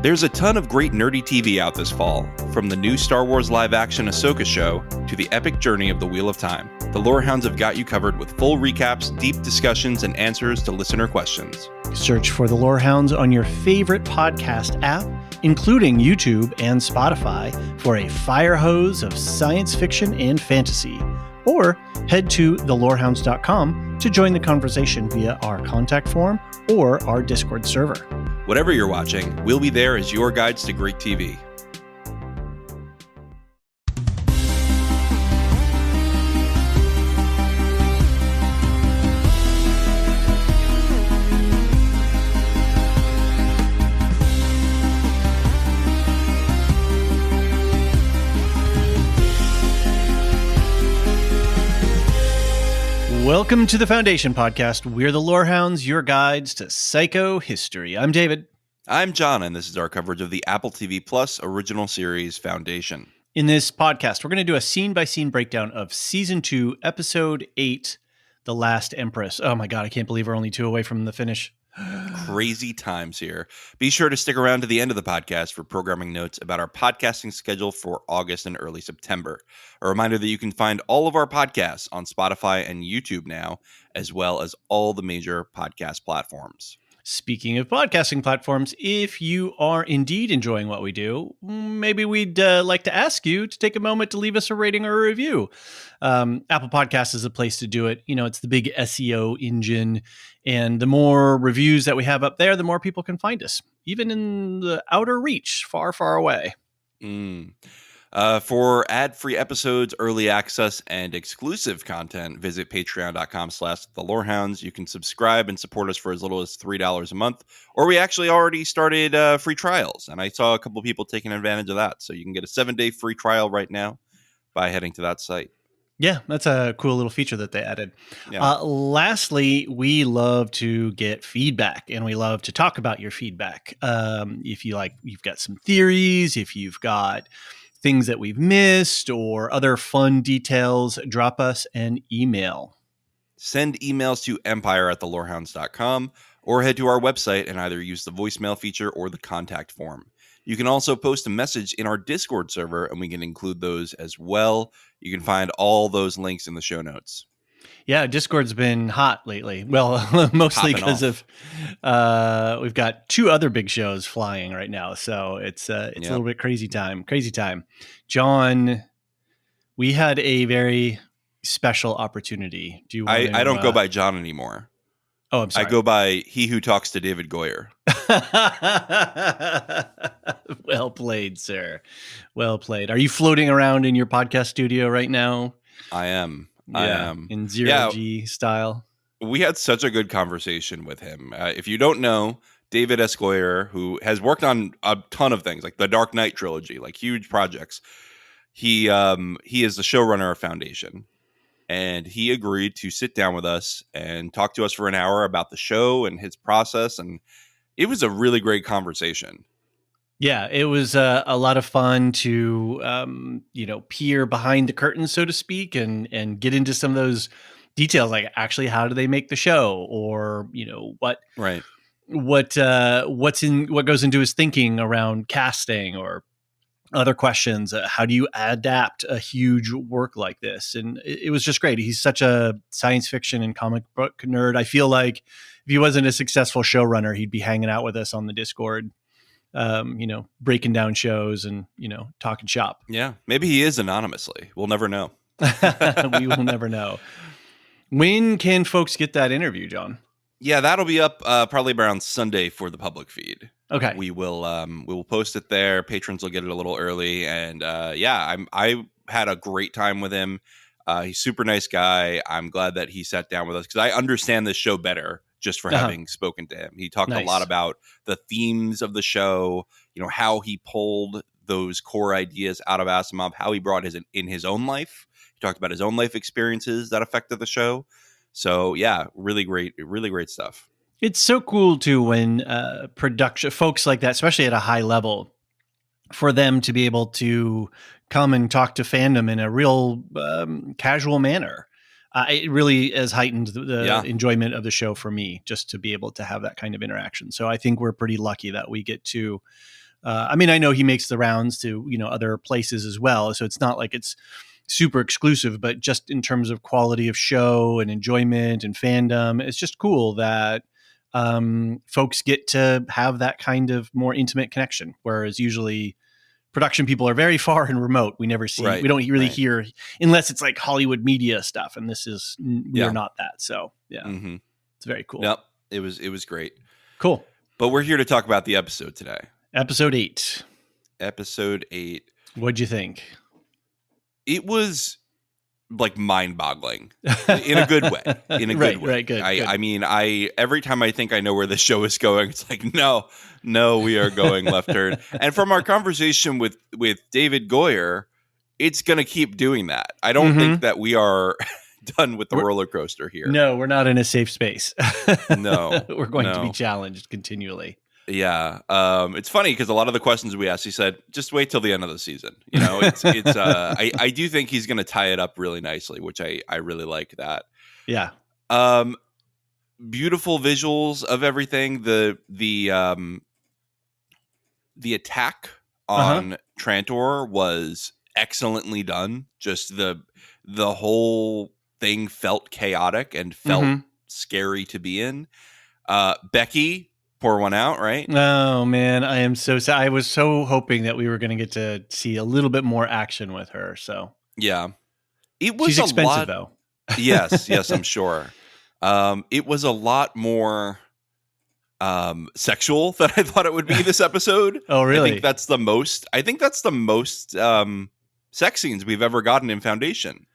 There's a ton of great nerdy TV out this fall, from the new Star Wars live-action Ahsoka show to the epic journey of the Wheel of Time. The Lorehounds have got you covered with full recaps, deep discussions, and answers to listener questions. Search for the Lorehounds on your favorite podcast app, including YouTube and Spotify, for a fire hose of science fiction and fantasy. Or head to thelorehounds.com to join the conversation via our contact form or our Discord server. Whatever you're watching, we'll be there as your guides to great TV. Welcome to the Foundation Podcast. We're the Lorehounds, your guides to psycho history. I'm David. I'm John, and this is our coverage of the Apple TV Plus original series Foundation. In this podcast, we're going to do a scene-by-scene breakdown of Season 2, Episode 8, The Last Empress. Oh my God, I can't believe we're only 2 away from the finish. Crazy times here. Be sure to stick around to the end of the podcast for programming notes about our podcasting schedule for August and early September. A reminder that you can find all of our podcasts on Spotify and YouTube now, as well as all the major podcast platforms. Speaking of podcasting platforms, if you are indeed enjoying what we do, maybe we'd like to ask you to take a moment to leave us a rating or a review. Apple Podcasts is a place to do it. You know, it's the big SEO engine, and the more reviews that we have up there, the more people can find us, even in the outer reach, far, far away. For ad-free episodes, early access, and exclusive content, visit patreon.com/thelorehounds. You can subscribe and support us for as little as $3 a month, or we actually already started free trials, and I saw a couple people taking advantage of that. So you can get a 7-day free trial right now by heading to that site. Yeah, that's a cool little feature that they added. Yeah. Lastly, we love to get feedback, and we love to talk about your feedback. If you've got some theories, if you've got things that we've missed or other fun details, drop us an email. Send emails to empire@thelorehounds.com or head to our website and either use the voicemail feature or the contact form. You can also post a message in our Discord server, and we can include those as well. You can find all those links in the show notes. Yeah, Discord's been hot lately. Well, mostly because of we've got 2 other big shows flying right now, so it's a little bit crazy time. John, we had a very special opportunity. Do you? I don't go by John anymore. Oh, I'm sorry. I go by he who talks to David Goyer. Well played, sir. Well played. Are you floating around in your podcast studio right now? I am. In zero-G style. We had such a good conversation with him. If you don't know, David S. Goyer, who has worked on a ton of things, like the Dark Knight trilogy, like huge projects, he is the showrunner of Foundation. And he agreed to sit down with us and talk to us for an hour about the show and his process. And it was a really great conversation. Yeah, it was a lot of fun to, peer behind the curtain, so to speak, and get into some of those details, like actually how do they make the show, or what goes into his thinking around casting, or other questions. How do you adapt a huge work like this? And it was just great. He's such a science fiction and comic book nerd. I feel like if he wasn't a successful showrunner, he'd be hanging out with us on the Discord. Breaking down shows and, talking shop. Yeah. Maybe he is anonymously. We'll never know. We will never know. When can folks get that interview, John? Yeah, that'll be up probably around Sunday for the public feed. Okay. We will post it there. Patrons will get it a little early. And I had a great time with him. He's a super nice guy. I'm glad that he sat down with us because I understand this show better just for having spoken to him. He talked a lot about the themes of the show, how he pulled those core ideas out of Asimov, how he brought in his own life. He talked about his own life experiences that affected the show. So yeah, really great stuff. It's so cool too when production folks like that, especially at a high level, for them to be able to come and talk to fandom in a real casual manner. It really has heightened the enjoyment of the show for me, just to be able to have that kind of interaction. So I think we're pretty lucky that we get to I mean, I know he makes the rounds to, other places as well. So it's not like it's super exclusive, but just in terms of quality of show and enjoyment and fandom, it's just cool that folks get to have that kind of more intimate connection. Whereas usually production people are very far and remote. We never see, we don't really hear, unless it's like Hollywood media stuff. And we are not that. So yeah, it's very cool. Yep. It was great. Cool. But we're here to talk about the episode today. Episode 8. What'd you think? It was like mind-boggling in a good way. In a good way. Right, good. I mean, every time I think I know where the show is going, it's like, no, we are going left turn. And from our conversation with David Goyer, it's going to keep doing that. I don't think that we are done with the roller coaster here. No, we're not in a safe space. No, we're going to be challenged continually. Yeah. It's funny because a lot of the questions we asked, he said, just wait till the end of the season. I do think he's going to tie it up really nicely, which I really like that. Yeah. Beautiful visuals of everything. The attack on Trantor was excellently done. Just the whole thing felt chaotic and felt scary to be in. Becky, pour one out, right? Oh man, I am so sad. I was so hoping that we were going to get to see a little bit more action with her. So yeah, it was she's expensive though. yes, I'm sure. It was a lot more sexual than I thought it would be this episode. Oh really? I think that's the most sex scenes we've ever gotten in Foundation.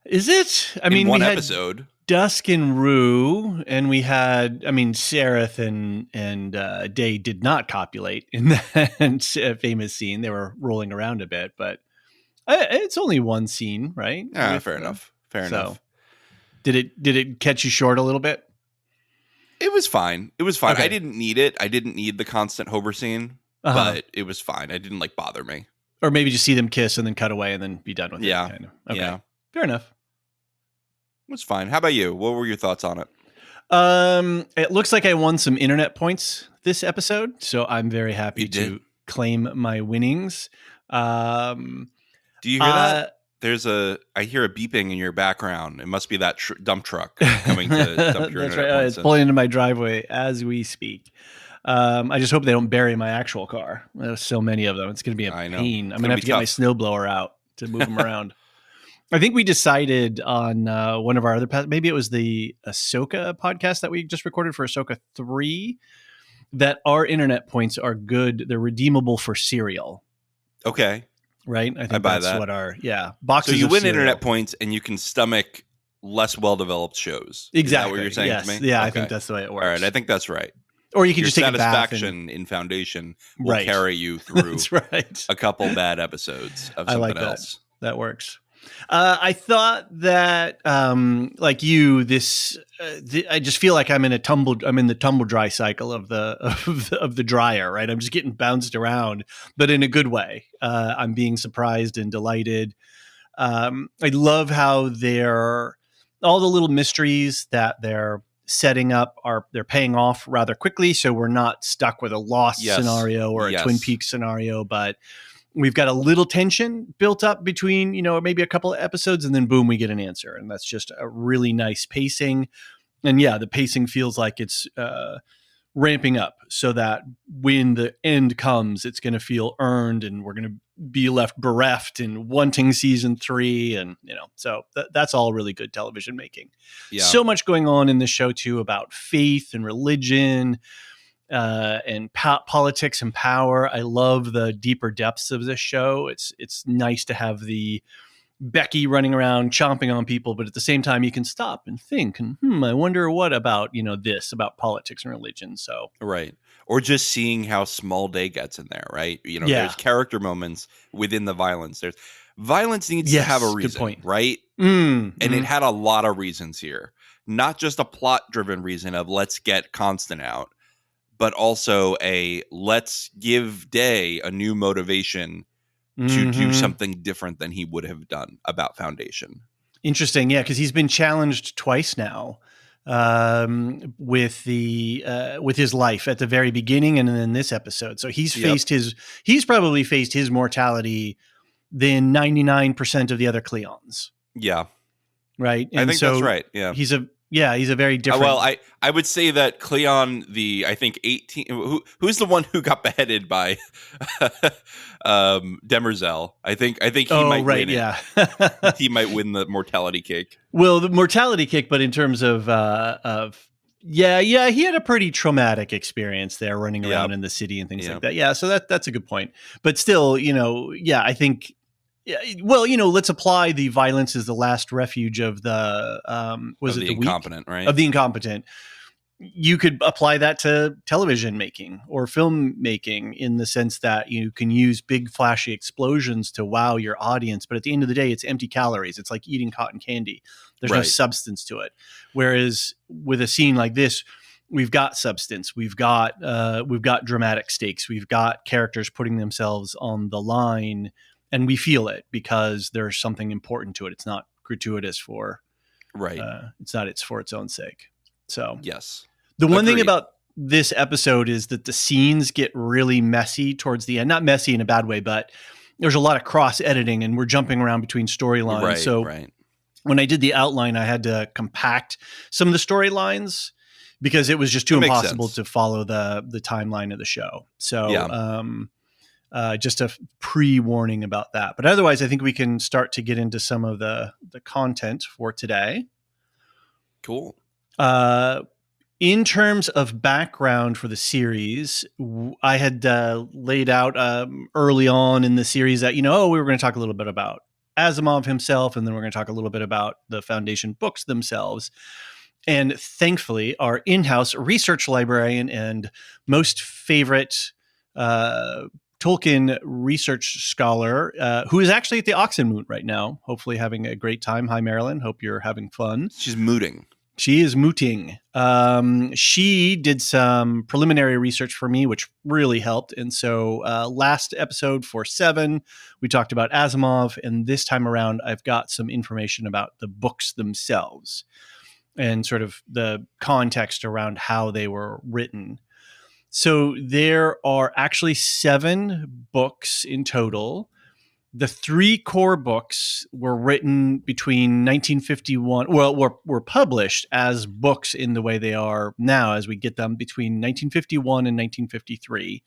Is it? I mean, one episode. Dusk and Rue, and we had, Sereth and Day did not copulate in that famous scene. They were rolling around a bit, but it's only one scene, right? Yeah, fair enough. Did it catch you short a little bit? It was fine. Okay. Okay. I didn't need it. I didn't need the constant Hober scene, but it was fine. It didn't bother me. Or maybe just see them kiss and then cut away and then be done with it. Kind of. Okay. Yeah. Fair enough. It was fine. How about you? What were your thoughts on it? It looks like I won some internet points this episode, so I'm very happy to claim my winnings. Do you hear that? I hear a beeping in your background. It must be that dump truck coming to dump your That's internet right. points. It's pulling into my driveway as we speak. I just hope they don't bury my actual car. There's so many of them. It's going to be a pain. I'm going to have to get my snowblower out to move them around. I think we decided on one of our other, maybe it was the Ahsoka podcast that we just recorded for Ahsoka 3, that our internet points are good. They're redeemable for cereal. Okay. Right? I think that's what boxes. So you win cereal. internet points and you can stomach less well-developed shows. Exactly. Is that what you're saying yes. to me? Yeah, okay. I think that's the way it works. All right, I think that's right. Or you can just take a bath. Satisfaction in Foundation will carry you through that's right. a couple bad episodes of something else. That works. I thought that, like you, I just feel like I'm in the tumble dry cycle of the dryer, right? I'm just getting bounced around, but in a good way. I'm being surprised and delighted. I love how all the little mysteries that they're setting up they're paying off rather quickly. So we're not stuck with a Lost scenario or a Twin Peaks scenario, but we've got a little tension built up between, maybe a couple of episodes, and then boom, we get an answer. And that's just a really nice pacing. And yeah, the pacing feels like it's ramping up so that when the end comes, it's going to feel earned and we're going to be left bereft and wanting season 3. And, so that's all really good television making. Yeah. So much going on in this show too about faith and religion, and politics and power. I love the deeper depths of this show. It's nice to have the Becky running around chomping on people, but at the same time you can stop and think and I wonder what about this about politics and religion. So right, or just seeing how Small Day gets in there, right? There's character moments within the violence. There's violence needs to have a reason, good point. Right? And it had a lot of reasons here, not just a plot driven reason of let's get Constant out, but also let's give Day a new motivation to do something different than he would have done about Foundation. Interesting. Yeah, because he's been challenged twice now with his life at the very beginning and then this episode. So Yep. he's probably faced his mortality than 99% of the other Cleons. Yeah. Right. I And think that's so right. Yeah. he's a very different. Well, I would say that Cleon, I think 18, who's the one who got beheaded by Demerzel. I think he might win it. Yeah. He might win the mortality cake. Well, the mortality kick, but in terms of he had a pretty traumatic experience there running around in the city and things like that. Yeah, so that's a good point. But still, I think let's apply the violence is the last refuge of the the incompetent, weak? Right? Of the incompetent. You could apply that to television making or film making in the sense that you can use big flashy explosions to wow your audience. But at the end of the day, it's empty calories. It's like eating cotton candy. There's no substance to it. Whereas with a scene like this, we've got substance. We've got dramatic stakes. We've got characters putting themselves on the line, and we feel it because there's something important to it. It's not gratuitous for it's for its own sake. So yes. The one thing about this episode is that the scenes get really messy towards the end. Not messy in a bad way, but there's a lot of cross editing and we're jumping around between storylines. When I did the outline, I had to compact some of the storylines because it was just too impossible to follow the timeline of the show. So just a pre-warning about that. But otherwise, I think we can start to get into some of the content for today. Cool. In terms of background for the series, I had laid out early on in the series that, we were going to talk a little bit about Asimov himself, and then we're going to talk a little bit about the Foundation books themselves. And thankfully, our in-house research librarian and most favorite Tolkien research scholar, who is actually at the Oxenmoot right now, hopefully having a great time. Hi, Marilyn. Hope you're having fun. She's mooting. She is mooting. She did some preliminary research for me, which really helped. And so last episode for 7, we talked about Asimov. And this time around, I've got some information about the books themselves and sort of the context around how they were written. So there are actually 7 books in total. The 3 core books were written between 1951, were published as books in the way they are now as we get them between 1951 and 1953.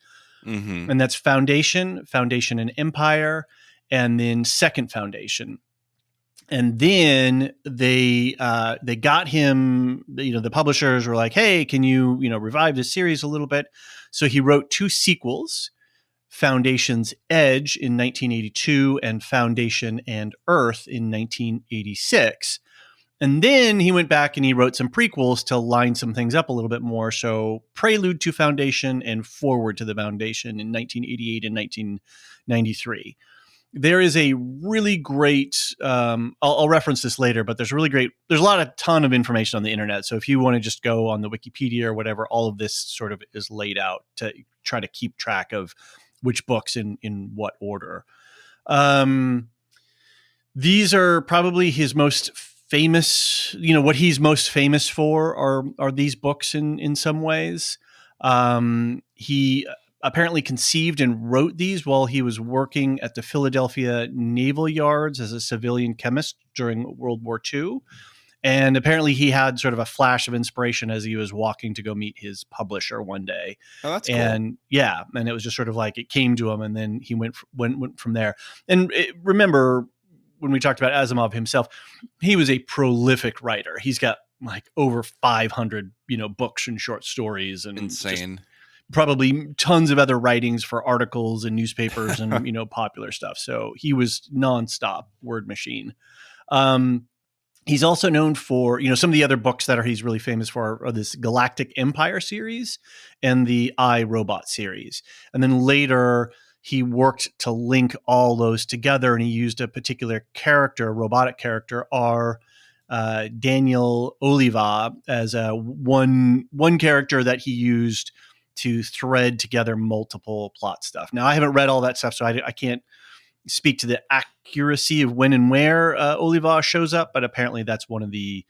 Mm-hmm. And that's Foundation and Empire, and then Second Foundation. And then they got him, the publishers were like, hey, can you, revive this series a little bit? So he wrote 2 sequels, Foundation's Edge in 1982 and Foundation and Earth in 1986. And then he went back and he wrote some prequels to line some things up a little bit more. So Prelude to Foundation and Forward to the Foundation in 1988 and 1993. There is a really great, I'll reference this later, but there's a ton of information on the internet. So if you want to just go on the Wikipedia or whatever, all of this sort of is laid out to try to keep track of which books in what order. These are probably his most famous, what he's most famous for are these books in some ways. He apparently conceived and wrote these while he was working at the Philadelphia Naval Yards as a civilian chemist during World War II. And apparently he had sort of a flash of inspiration as he was walking to go meet his publisher one day. Oh, that's cool. And it was just sort of like it came to him, and then he went from there. And remember, when we talked about Asimov himself, he was a prolific writer. He's got like over 500, books and short stories, and insane. Probably tons of other writings for articles and newspapers and popular stuff. So he was nonstop word machine. He's also known for, some of the other books that he's really famous for are this Galactic Empire series and the I, Robot series. And then later he worked to link all those together, and he used a particular character, a robotic character, Daniel Oliva, as one character that he used to thread together multiple plot stuff. Now, I haven't read all that stuff, so I can't speak to the accuracy of when and where Oliva shows up, but apparently that's one of the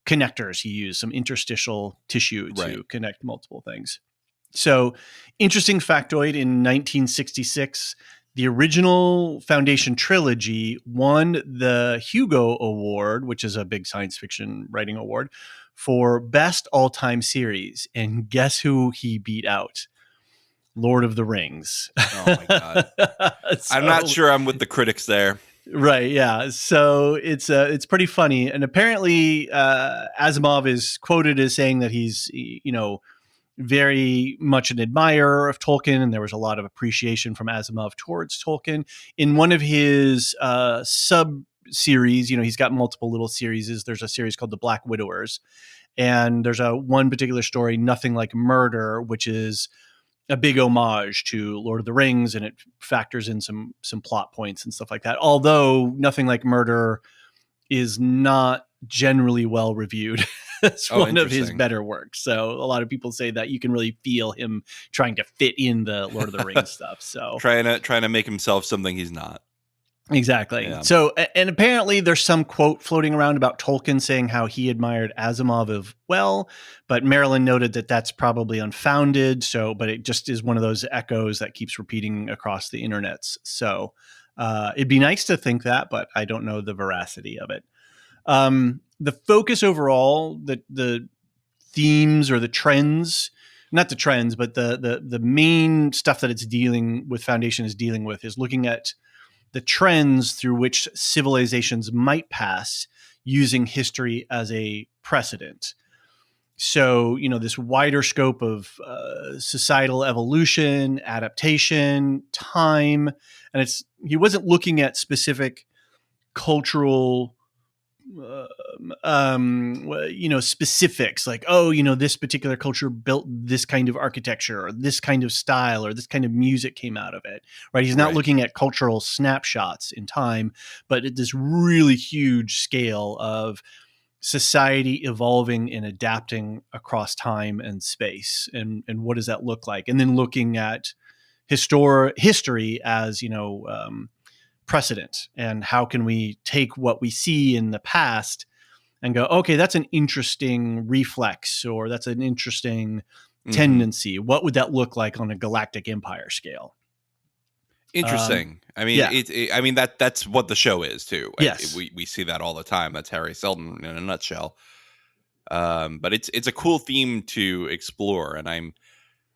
connectors he used, some interstitial tissue Right. to connect multiple things. So, interesting factoid, in 1966, the original Foundation trilogy won the Hugo Award, which is a big science fiction writing award, for best all-time series. And guess who he beat out? Lord of the Rings. Oh my God. I'm not sure I'm with the critics there. Right, yeah. So it's pretty funny, and apparently Asimov is quoted as saying that he's very much an admirer of Tolkien, and there was a lot of appreciation from Asimov towards Tolkien. In one of his sub series, he's got multiple little series. There's a series called The Black Widowers, and there's one particular story, Nothing Like Murder, which is a big homage to Lord of the Rings, and it factors in some plot points and stuff like that. Although Nothing Like Murder is not generally well reviewed. It's one of his better works. So a lot of people say that you can really feel him trying to fit in the Lord of the Rings stuff. So trying to make himself something he's not. Exactly. Yeah. So, and apparently there's some quote floating around about Tolkien saying how he admired Asimov as well, but Marilyn noted that that's probably unfounded. So, but it just is one of those echoes that keeps repeating across the internets. So, it'd be nice to think that, but I don't know the veracity of it. The focus overall, the themes or the trends, not the trends, but the main stuff that it's dealing with, Foundation is dealing with, is looking at the trends through which civilizations might pass using history as a precedent. So, this wider scope of societal evolution, adaptation, time, and he wasn't looking at specific cultural specifics like, this particular culture built this kind of architecture or this kind of style or this kind of music came out of it, right? He's not looking at cultural snapshots in time, but at this really huge scale of society evolving and adapting across time and space. And what does that look like? And then looking at history as, precedent, and how can we take what we see in the past and go, okay, that's an interesting reflex, or that's an interesting tendency. What would that look like on a galactic empire scale? Interesting. That's what the show is too. Yes, we see that all the time. That's Harry Seldon in a nutshell. But it's a cool theme to explore, and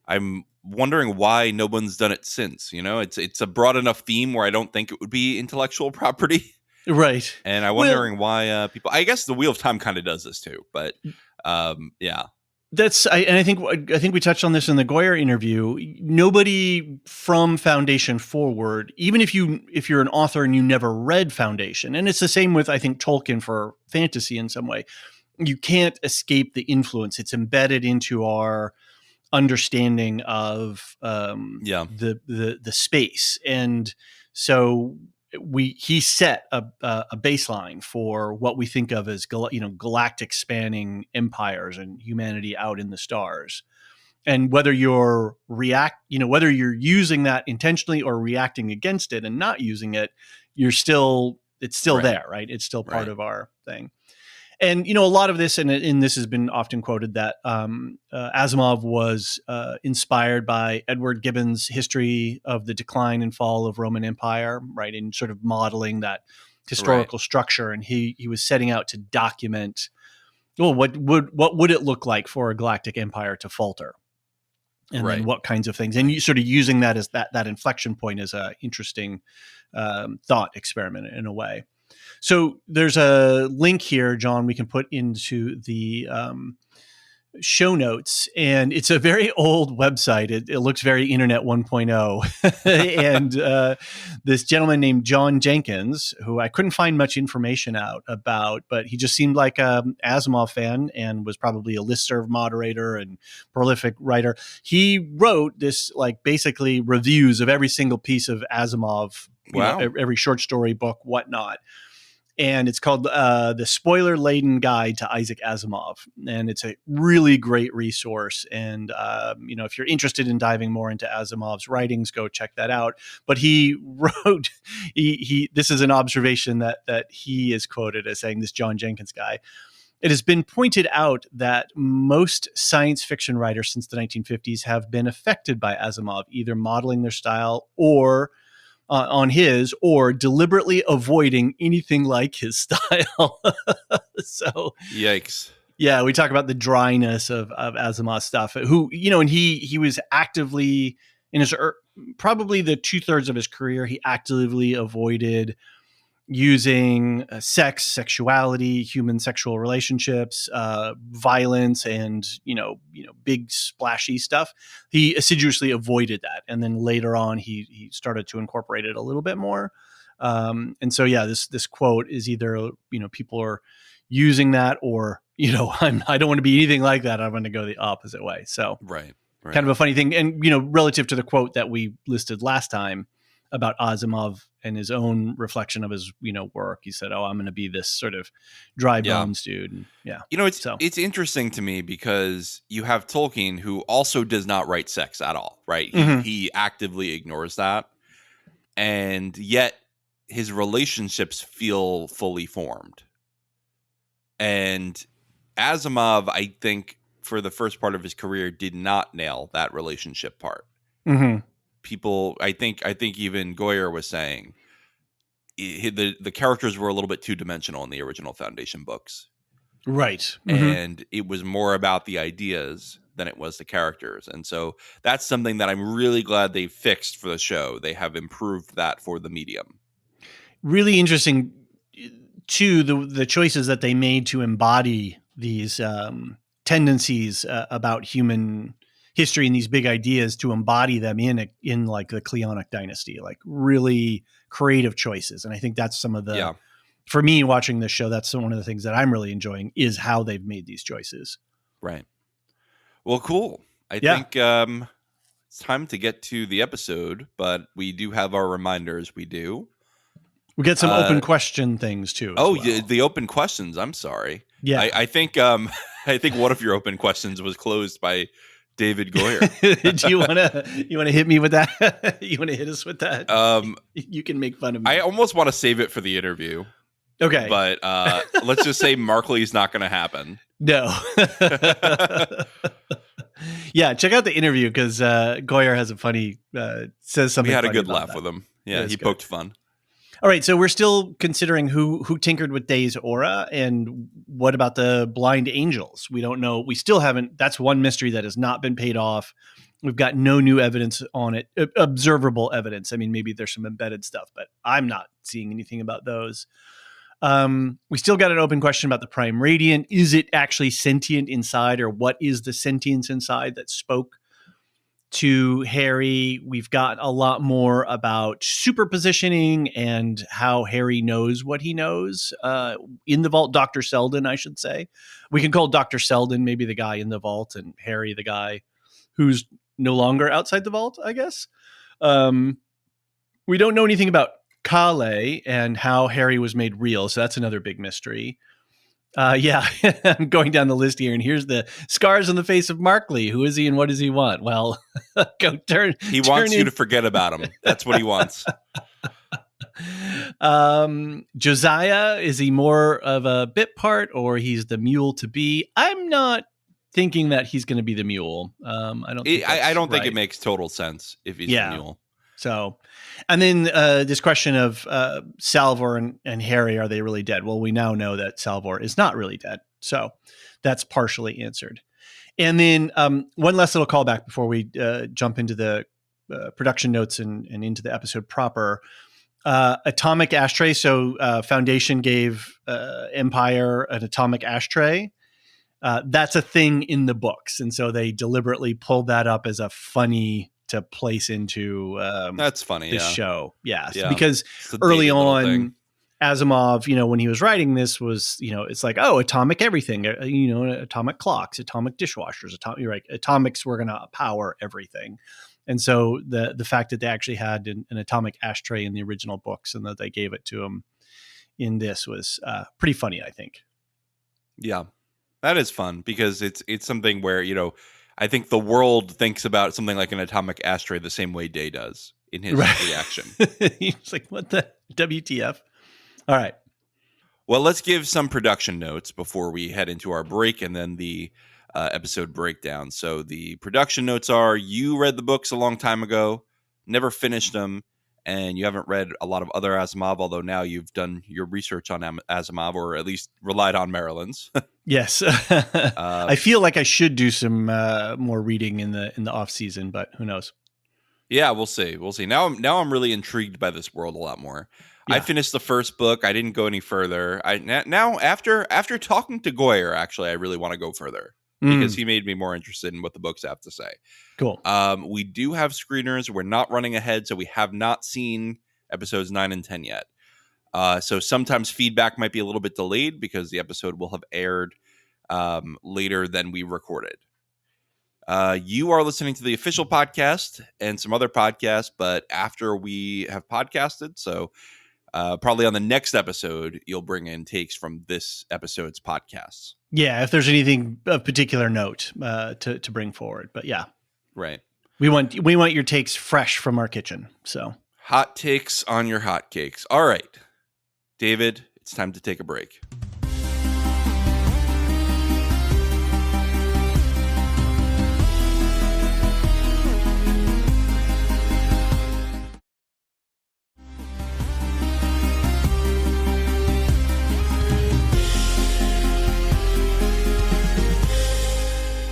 I'm wondering why no one's done it since. It's a broad enough theme where I don't think it would be intellectual property, right? And I'm wondering why people. I guess the Wheel of Time kind of does this too, but yeah. I think we touched on this in the Goyer interview. Nobody from Foundation forward, even if you're an author and you never read Foundation, and it's the same with, I think, Tolkien for fantasy in some way, you can't escape the influence. It's embedded into our understanding of the space, and so he set a baseline for what we think of as galactic spanning empires and humanity out in the stars. And whether you're whether you're using that intentionally or reacting against it and not using it, it's still there, right? It's still part of our thing. And, a lot of this, and this has been often quoted, that Asimov was inspired by Edward Gibbon's History of the Decline and Fall of Roman Empire, right, in sort of modeling that historical structure. And he was setting out to document, what would it look like for a galactic empire to falter? And then what kinds of things? And you sort of using that as that inflection point as a interesting thought experiment in a way. So there's a link here, John, we can put into the show notes, and it's a very old website. It looks very Internet 1.0. And this gentleman named John Jenkins, who I couldn't find much information out about, but he just seemed like an Asimov fan and was probably a listserv moderator and prolific writer. He wrote this, basically reviews of every single piece of Asimov, every short story, book, whatnot. And it's called The Spoiler-Laden Guide to Isaac Asimov. And it's a really great resource. And, if you're interested in diving more into Asimov's writings, go check that out. But he wrote, this is an observation that he is quoted as saying, this John Jenkins guy, it has been pointed out that most science fiction writers since the 1950s have been affected by Asimov, either modeling their style or on his, or deliberately avoiding anything like his style. So, Yikes. yeah, we talk about the dryness of Asimov's stuff. Who, and he was actively in his probably the 2/3 of his career, he actively avoided using sex, sexuality, human sexual relationships, violence, and big splashy stuff. He assiduously avoided that, and then later on, he started to incorporate it a little bit more. And so, yeah, this quote is either people are using that, or I don't want to be anything like that. I'm going to go the opposite way. So, right. Kind of a funny thing, and relative to the quote that we listed last time about Asimov and his own reflection of his work, he said, "Oh, I'm going to be this sort of dry bones dude." And it's interesting to me because you have Tolkien, who also does not write sex at all, right? He actively ignores that, and yet his relationships feel fully formed. And Asimov, I think, for the first part of his career, did not nail that relationship part. People, I think even Goyer was saying the characters were a little bit two-dimensional in the original Foundation books. Right. And it was more about the ideas than it was the characters. And so that's something that I'm really glad they fixed for the show. They have improved that for the medium. Really interesting, too, the choices that they made to embody these tendencies about human history and these big ideas, to embody them in like the Cleonic dynasty, like really creative choices. And I think that's some of the, for me watching this show, that's one of the things that I'm really enjoying, is how they've made these choices. Right. Well, cool. I think it's time to get to the episode, but we do have our reminders. We get some open question things too. The open questions. I'm sorry. Yeah. I think one of your open questions was closed by David Goyer. Do you want to hit me with that? You want to hit us with that? You can make fun of me. I almost want to save it for the interview. Okay. But let's just say Markley's not going to happen. No. Yeah, check out the interview, because Goyer has a funny says something. We had a good laugh with him. Yeah, he poked fun. All right, so we're still considering who tinkered with Day's aura, and what about the blind angels? We don't know. We still haven't. That's one mystery that has not been paid off. We've got no new evidence on it, observable evidence. I mean, maybe there's some embedded stuff, but I'm not seeing anything about those. We still got an open question about the Prime Radiant. Is it actually sentient inside, or what is the sentience inside that spoke to Harry? We've got a lot more about superpositioning and how Harry knows what he knows in the vault. Dr. Selden, I should say. We can call Dr. Selden maybe the guy in the vault, and Harry the guy who's no longer outside the vault, I guess. We don't know anything about Kale and how Harry was made real, so that's another big mystery. I'm going down the list here, and here's the scars on the face of Markley. Who is he, and what does he want? Well, He wants you to forget about him. That's what he wants. Josiah, is he more of a bit part, or he's the mule to be? I'm not thinking that he's going to be the mule. I don't think it makes total sense if he's the mule. So, and then this question of Salvor and Harry, are they really dead? Well, we now know that Salvor is not really dead. So that's partially answered. And then one last little callback before we jump into the production notes and into the episode proper. Atomic ashtray. So Foundation gave Empire an atomic ashtray. That's a thing in the books. And so they deliberately pulled that up as a funny to place into that's funny the show. Because early on Asimov, when he was writing this, was it's like, oh, atomic everything, atomic clocks, atomic dishwashers, atomics were going to power everything. And so the fact that they actually had an atomic ashtray in the original books, and that they gave it to him in this, was pretty funny, I think. Yeah, that is fun, because it's something where I think the world thinks about something like an atomic ashtray the same way Day does in his reaction. He's like, what the WTF? All right. Well, let's give some production notes before we head into our break and then the episode breakdown. So the production notes are: you read the books a long time ago, never finished them, and you haven't read a lot of other Asimov, although now you've done your research on Asimov, or at least relied on Maryland's. Yes. I feel like I should do some more reading in the off season, but who knows? Yeah, we'll see. We'll see. Now I'm really intrigued by this world a lot more. I Yeah. finished the first book. I didn't go any further. Now after talking to Goyer, actually, I really want to go further because he made me more interested in what the books have to say. Cool. We do have screeners. We're not running ahead, so we have not seen episodes 9 and 10 yet. So sometimes feedback might be a little bit delayed because the episode will have aired later than we recorded. You are listening to the official podcast and some other podcasts, but after we have podcasted. So probably on the next episode, you'll bring in takes from this episode's podcasts. Yeah, if there's anything of particular note to bring forward. But yeah. Right. We want your takes fresh from our kitchen. So hot takes on your hot cakes. All right, David, it's time to take a break.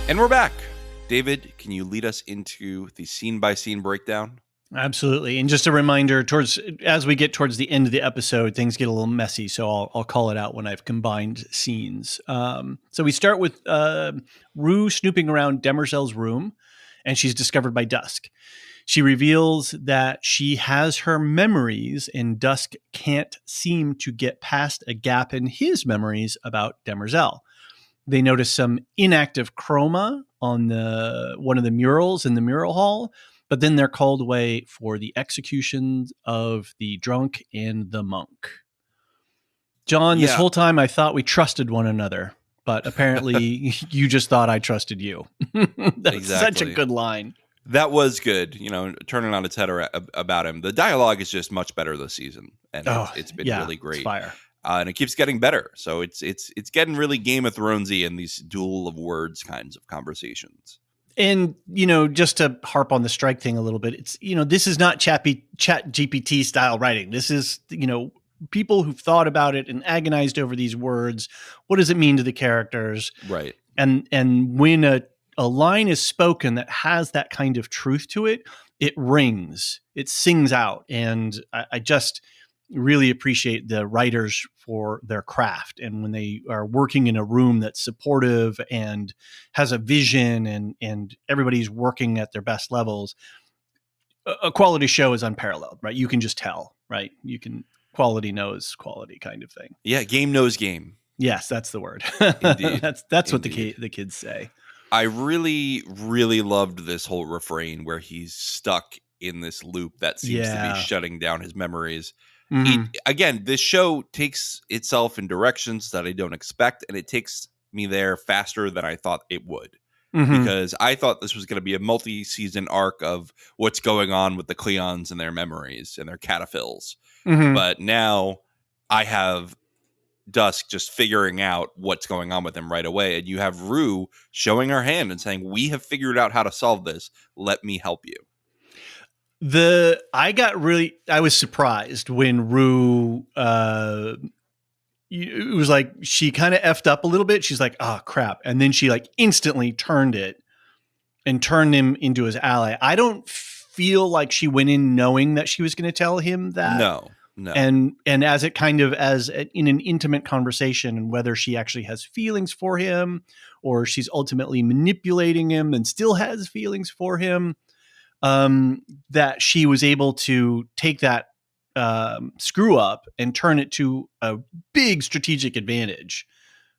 And we're back. David, can you lead us into the scene-by-scene breakdown? Absolutely. And just a reminder, as we get towards the end of the episode, things get a little messy. So I'll call it out when I've combined scenes. So we start with Rue snooping around Demerzel's room, and she's discovered by Dusk. She reveals that she has her memories, and Dusk can't seem to get past a gap in his memories about Demerzel. They notice some inactive chroma on one of the murals in the mural hall, but then they're called away for the executions of the drunk and the monk. John, This whole time I thought we trusted one another, but apparently you just thought I trusted you. That's exactly. Such a good line. That was good. Turning on its head about him. The dialogue is just much better this season, and it's been really great. It's fire. And it keeps getting better. So it's getting really Game of Thronesy in these duel of words kinds of conversations. And, just to harp on the strike thing a little bit, it's, this is not chat GPT style writing. This is, people who've thought about it and agonized over these words. What does it mean to the characters? Right. And when a line is spoken that has that kind of truth to it, it rings, it sings out. And I just really appreciate the writers for their craft, and when they are working in a room that's supportive and has a vision and everybody's working at their best levels, a quality show is unparalleled, right? You can just tell, right? Quality knows quality kind of thing. Yeah. Game knows game. Yes, that's the word. Indeed. That's what the kids say. I really, really loved this whole refrain where he's stuck in this loop that seems to be shutting down his memories. Mm-hmm. Again, this show takes itself in directions that I don't expect, and it takes me there faster than I thought it would. Mm-hmm. Because I thought this was going to be a multi-season arc of what's going on with the Cleons and their memories and their cataphils. Mm-hmm. But now I have Dusk just figuring out what's going on with him right away, and you have Rue showing her hand and saying, "We have figured out how to solve this. Let me help you." I was surprised when Rue, it was like she kind of effed up a little bit. She's like, "Oh crap." And then she like instantly turned him into his ally. I don't feel like she went in knowing that she was going to tell him that. No. And as it kind of in an intimate conversation, and whether she actually has feelings for him or she's ultimately manipulating him and still has feelings for him, that she was able to take that screw up and turn it to a big strategic advantage.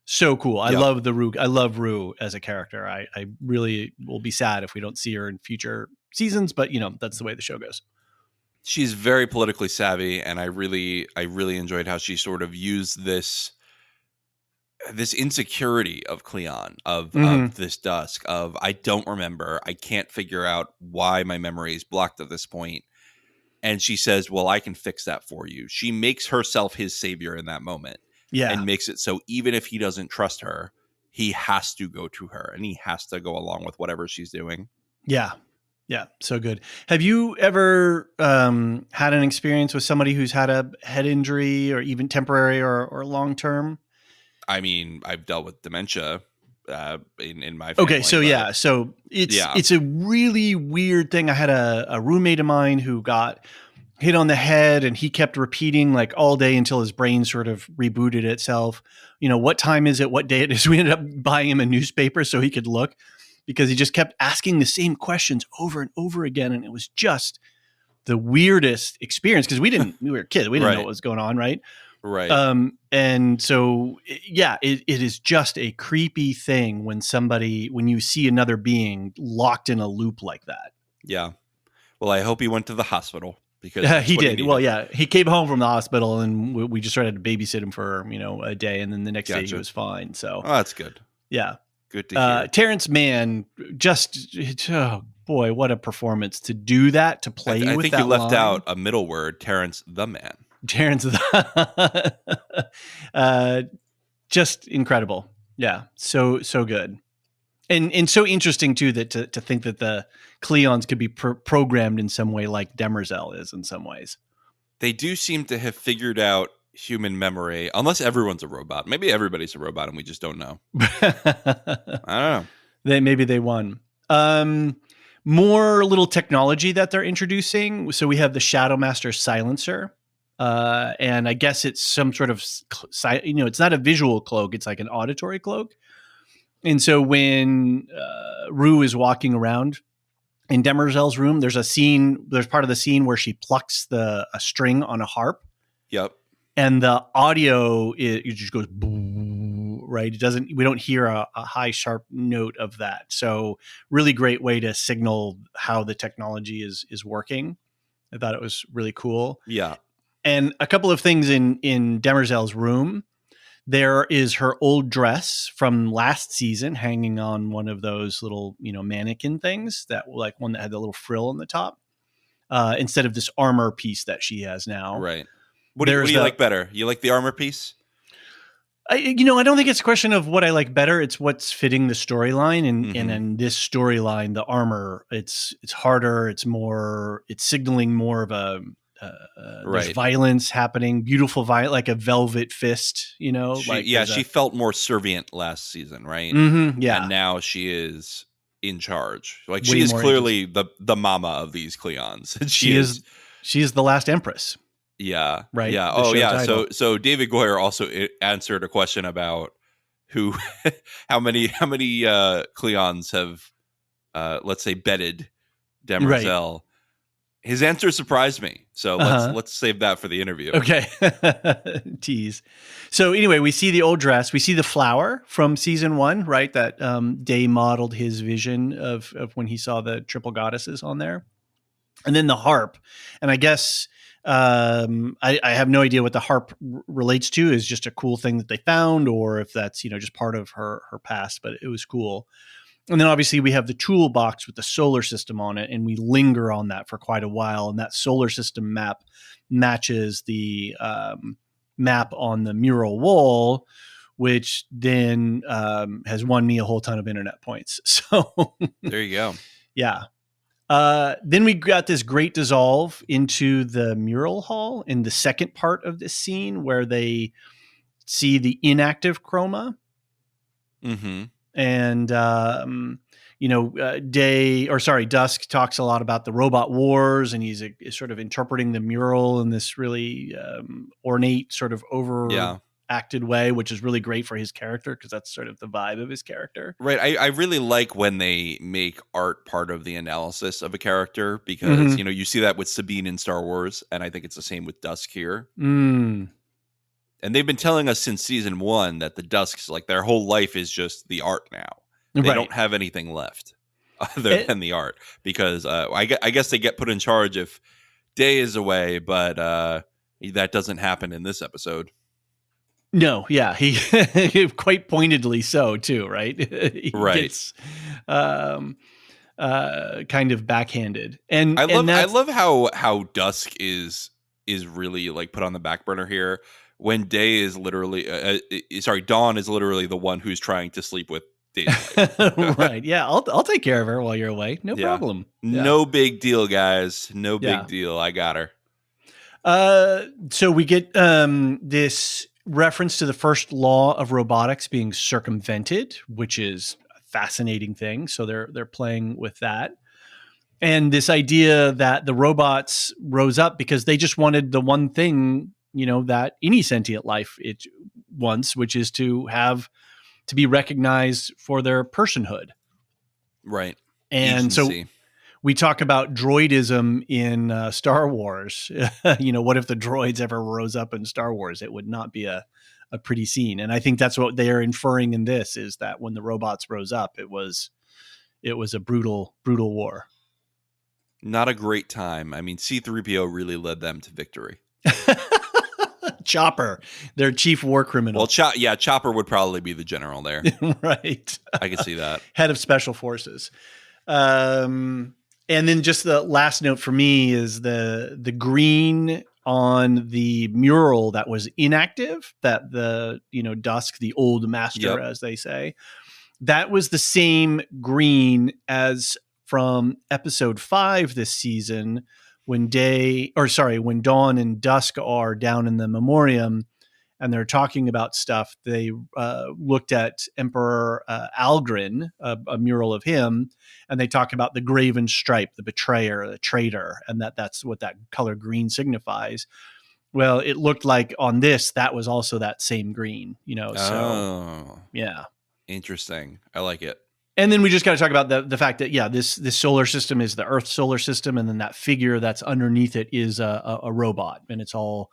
So cool. I love Rue as a character. I really will be sad if we don't see her in future seasons, but that's the way the show goes. She's very politically savvy, and I really enjoyed how she sort of used this insecurity of Cleon, of this Dusk, of I don't remember, I can't figure out why my memory is blocked at this point. And she says, "Well, I can fix that for you." She makes herself his savior in that moment. Yeah. and makes it so even if he doesn't trust her, he has to go to her and he has to go along with whatever she's doing. Yeah. Yeah. So good. Have you ever had an experience with somebody who's had a head injury or even temporary or long term? I mean, I've dealt with dementia in my Okay, family, so but yeah, so yeah, it's a really weird thing. I had a roommate of mine who got hit on the head, and he kept repeating like all day until his brain sort of rebooted itself. You know, what time is it? What day it is? We ended up buying him a newspaper so he could look, because he just kept asking the same questions over and over again, and it was just the weirdest experience because we were kids, we didn't know what right, was going on, right? right. And so, yeah, it is just a creepy thing when you see another being locked in a loop like that. Yeah. Well, I hope he went to the hospital because that's He what he did. Well, needed. yeah, he came home from the hospital and we just started to babysit him for, a day. And then the next day he Gotcha. was fine. So Oh, that's good. yeah. Good to hear. Terrence Mann, oh boy, what a performance to do that, to play I with think you that left line. out a middle word, Terrence the Man. Terrence, uh, just incredible. Yeah. So good. And so interesting too that to think that the Cleons could be programmed in some way like Demerzel is in some ways. They do seem to have figured out human memory, unless everyone's a robot. Maybe everybody's a robot and we just don't know. I don't know. Maybe they won. More little technology that they're introducing. So we have the Shadow Master silencer. And I guess it's some sort of, it's not a visual cloak. It's like an auditory cloak. And so when Rue is walking around in Demerzel's room, there's part of the scene where she plucks a string on a harp. Yep. And the audio, it just goes, right? We don't hear a high, sharp note of that. So really great way to signal how the technology is working. I thought it was really cool. Yeah. And a couple of things in Demerzel's room. There is her old dress from last season hanging on one of those little, mannequin things, that like one that had the little frill on the top, instead of this armor piece that she has now. Right. What do you like better? You like the armor piece? I don't think it's a question of what I like better. It's what's fitting the storyline, and in this storyline, the armor, it's harder. It's signaling more of a there's violence happening, beautiful violence, like a velvet fist. She felt more servient last season, right? Mm-hmm, yeah, and now she is in charge. Like she is clearly the mama of these Cleons. She is the last Empress. Yeah. Right. Yeah. Oh, yeah. Title. So David Goyer also answered a question about how many Cleons have, let's say, bedded Demerzel. Right. His answer surprised me. So let's save that for the interview. Okay. Tease. So anyway, we see the old dress. We see the flower from season 1, right? That Day modeled his vision of when he saw the triple goddesses on there. And then the harp. And I guess I have no idea what the harp relates to. Is just a cool thing that they found, or if that's, just part of her past, but it was cool. And then obviously we have the toolbox with the solar system on it, and we linger on that for quite a while. And that solar system map matches the map on the mural wall, which then has won me a whole ton of internet points. So there you go. Yeah. Then we got this great dissolve into the mural hall in the second part of this scene where they see the inactive chroma. Mm-hmm. And, Dusk talks a lot about the robot wars, and he's sort of interpreting the mural in this really ornate sort of overacted way, which is really great for his character because that's sort of the vibe of his character. Right. I really like when they make art part of the analysis of a character because, you see that with Sabine in Star Wars, and I think it's the same with Dusk here. And they've been telling us since season 1 that the Dusks, like their whole life is just the art now. They don't have anything left other than the art because I guess they get put in charge if Day is away, but that doesn't happen in this episode. No, yeah, he quite pointedly so too, right? He gets kind of backhanded, and I love how Dusk is really like put on the back burner here. when Day is literally, sorry, Dawn is literally the one who's trying to sleep with Day's wife. Right. Yeah. I'll take care of her while you're away. No Yeah. problem. Yeah. No big deal, guys. No Yeah. big deal. I got her. So we get this reference to the first law of robotics being circumvented, which is a fascinating thing. So they're playing with that. And this idea that the robots rose up because they just wanted the one thing, that any sentient life it wants, which is to be recognized for their personhood. Right. And Agency. so we talk about droidism in Star Wars. What if the droids ever rose up in Star Wars? It would not be a pretty scene. And I think that's what they are inferring in this, is that when the robots rose up, it was a brutal, brutal war. Not a great time. I mean, C-3PO really led them to victory. Chopper, their chief war criminal. Well, Chopper would probably be the general there. Right. I can see that. Head of special forces. And then just the last note for me is the green on the mural that was inactive, that the, Dusk, the old master, as they say, that was the same green as from episode 5 this season, when Dawn and Dusk are down in the memoriam and they're talking about stuff. They looked at Emperor Algrin, a mural of him, and they talk about the graven stripe, the betrayer, the traitor, and that's what that color green signifies. Well, it looked like on this, that was also that same green, so yeah. Interesting. I like it. And then we just got to talk about the fact that, this solar system is the Earth solar system, and then that figure that's underneath it is a robot, and it's all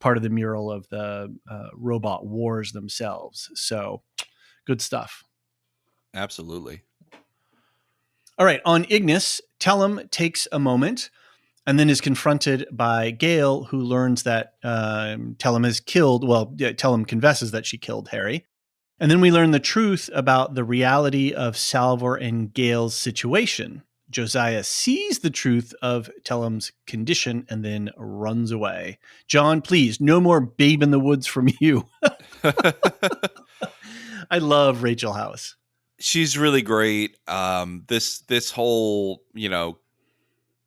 part of the mural of the robot wars themselves. So good stuff. Absolutely. All right. On Ignis, Tellum takes a moment and then is confronted by Gale, who learns that Tellum has killed. Well, Tellum confesses that she killed Harry. And then we learn the truth about the reality of Salvor and Gale's situation. Josiah sees the truth of Tellum's condition and then runs away. John, please, no more Babe in the Woods from you. I love Rachel House. She's really great. This whole,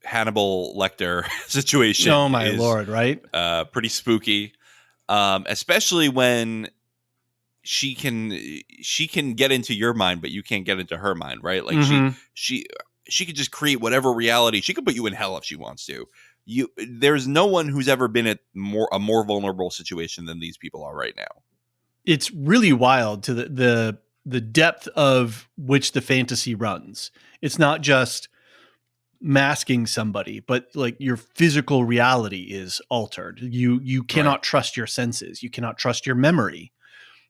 Hannibal Lecter situation. Oh my Lord, right? Pretty spooky. Especially when she can get into your mind, but you can't get into her mind, right? Like she could just create whatever reality. She could put you in hell if she wants to. There's no one who's ever been at a more vulnerable situation than these people are right now. It's really wild to the depth of which the fantasy runs. It's not just masking somebody, but like your physical reality is altered. You cannot trust your senses. You cannot trust your memory.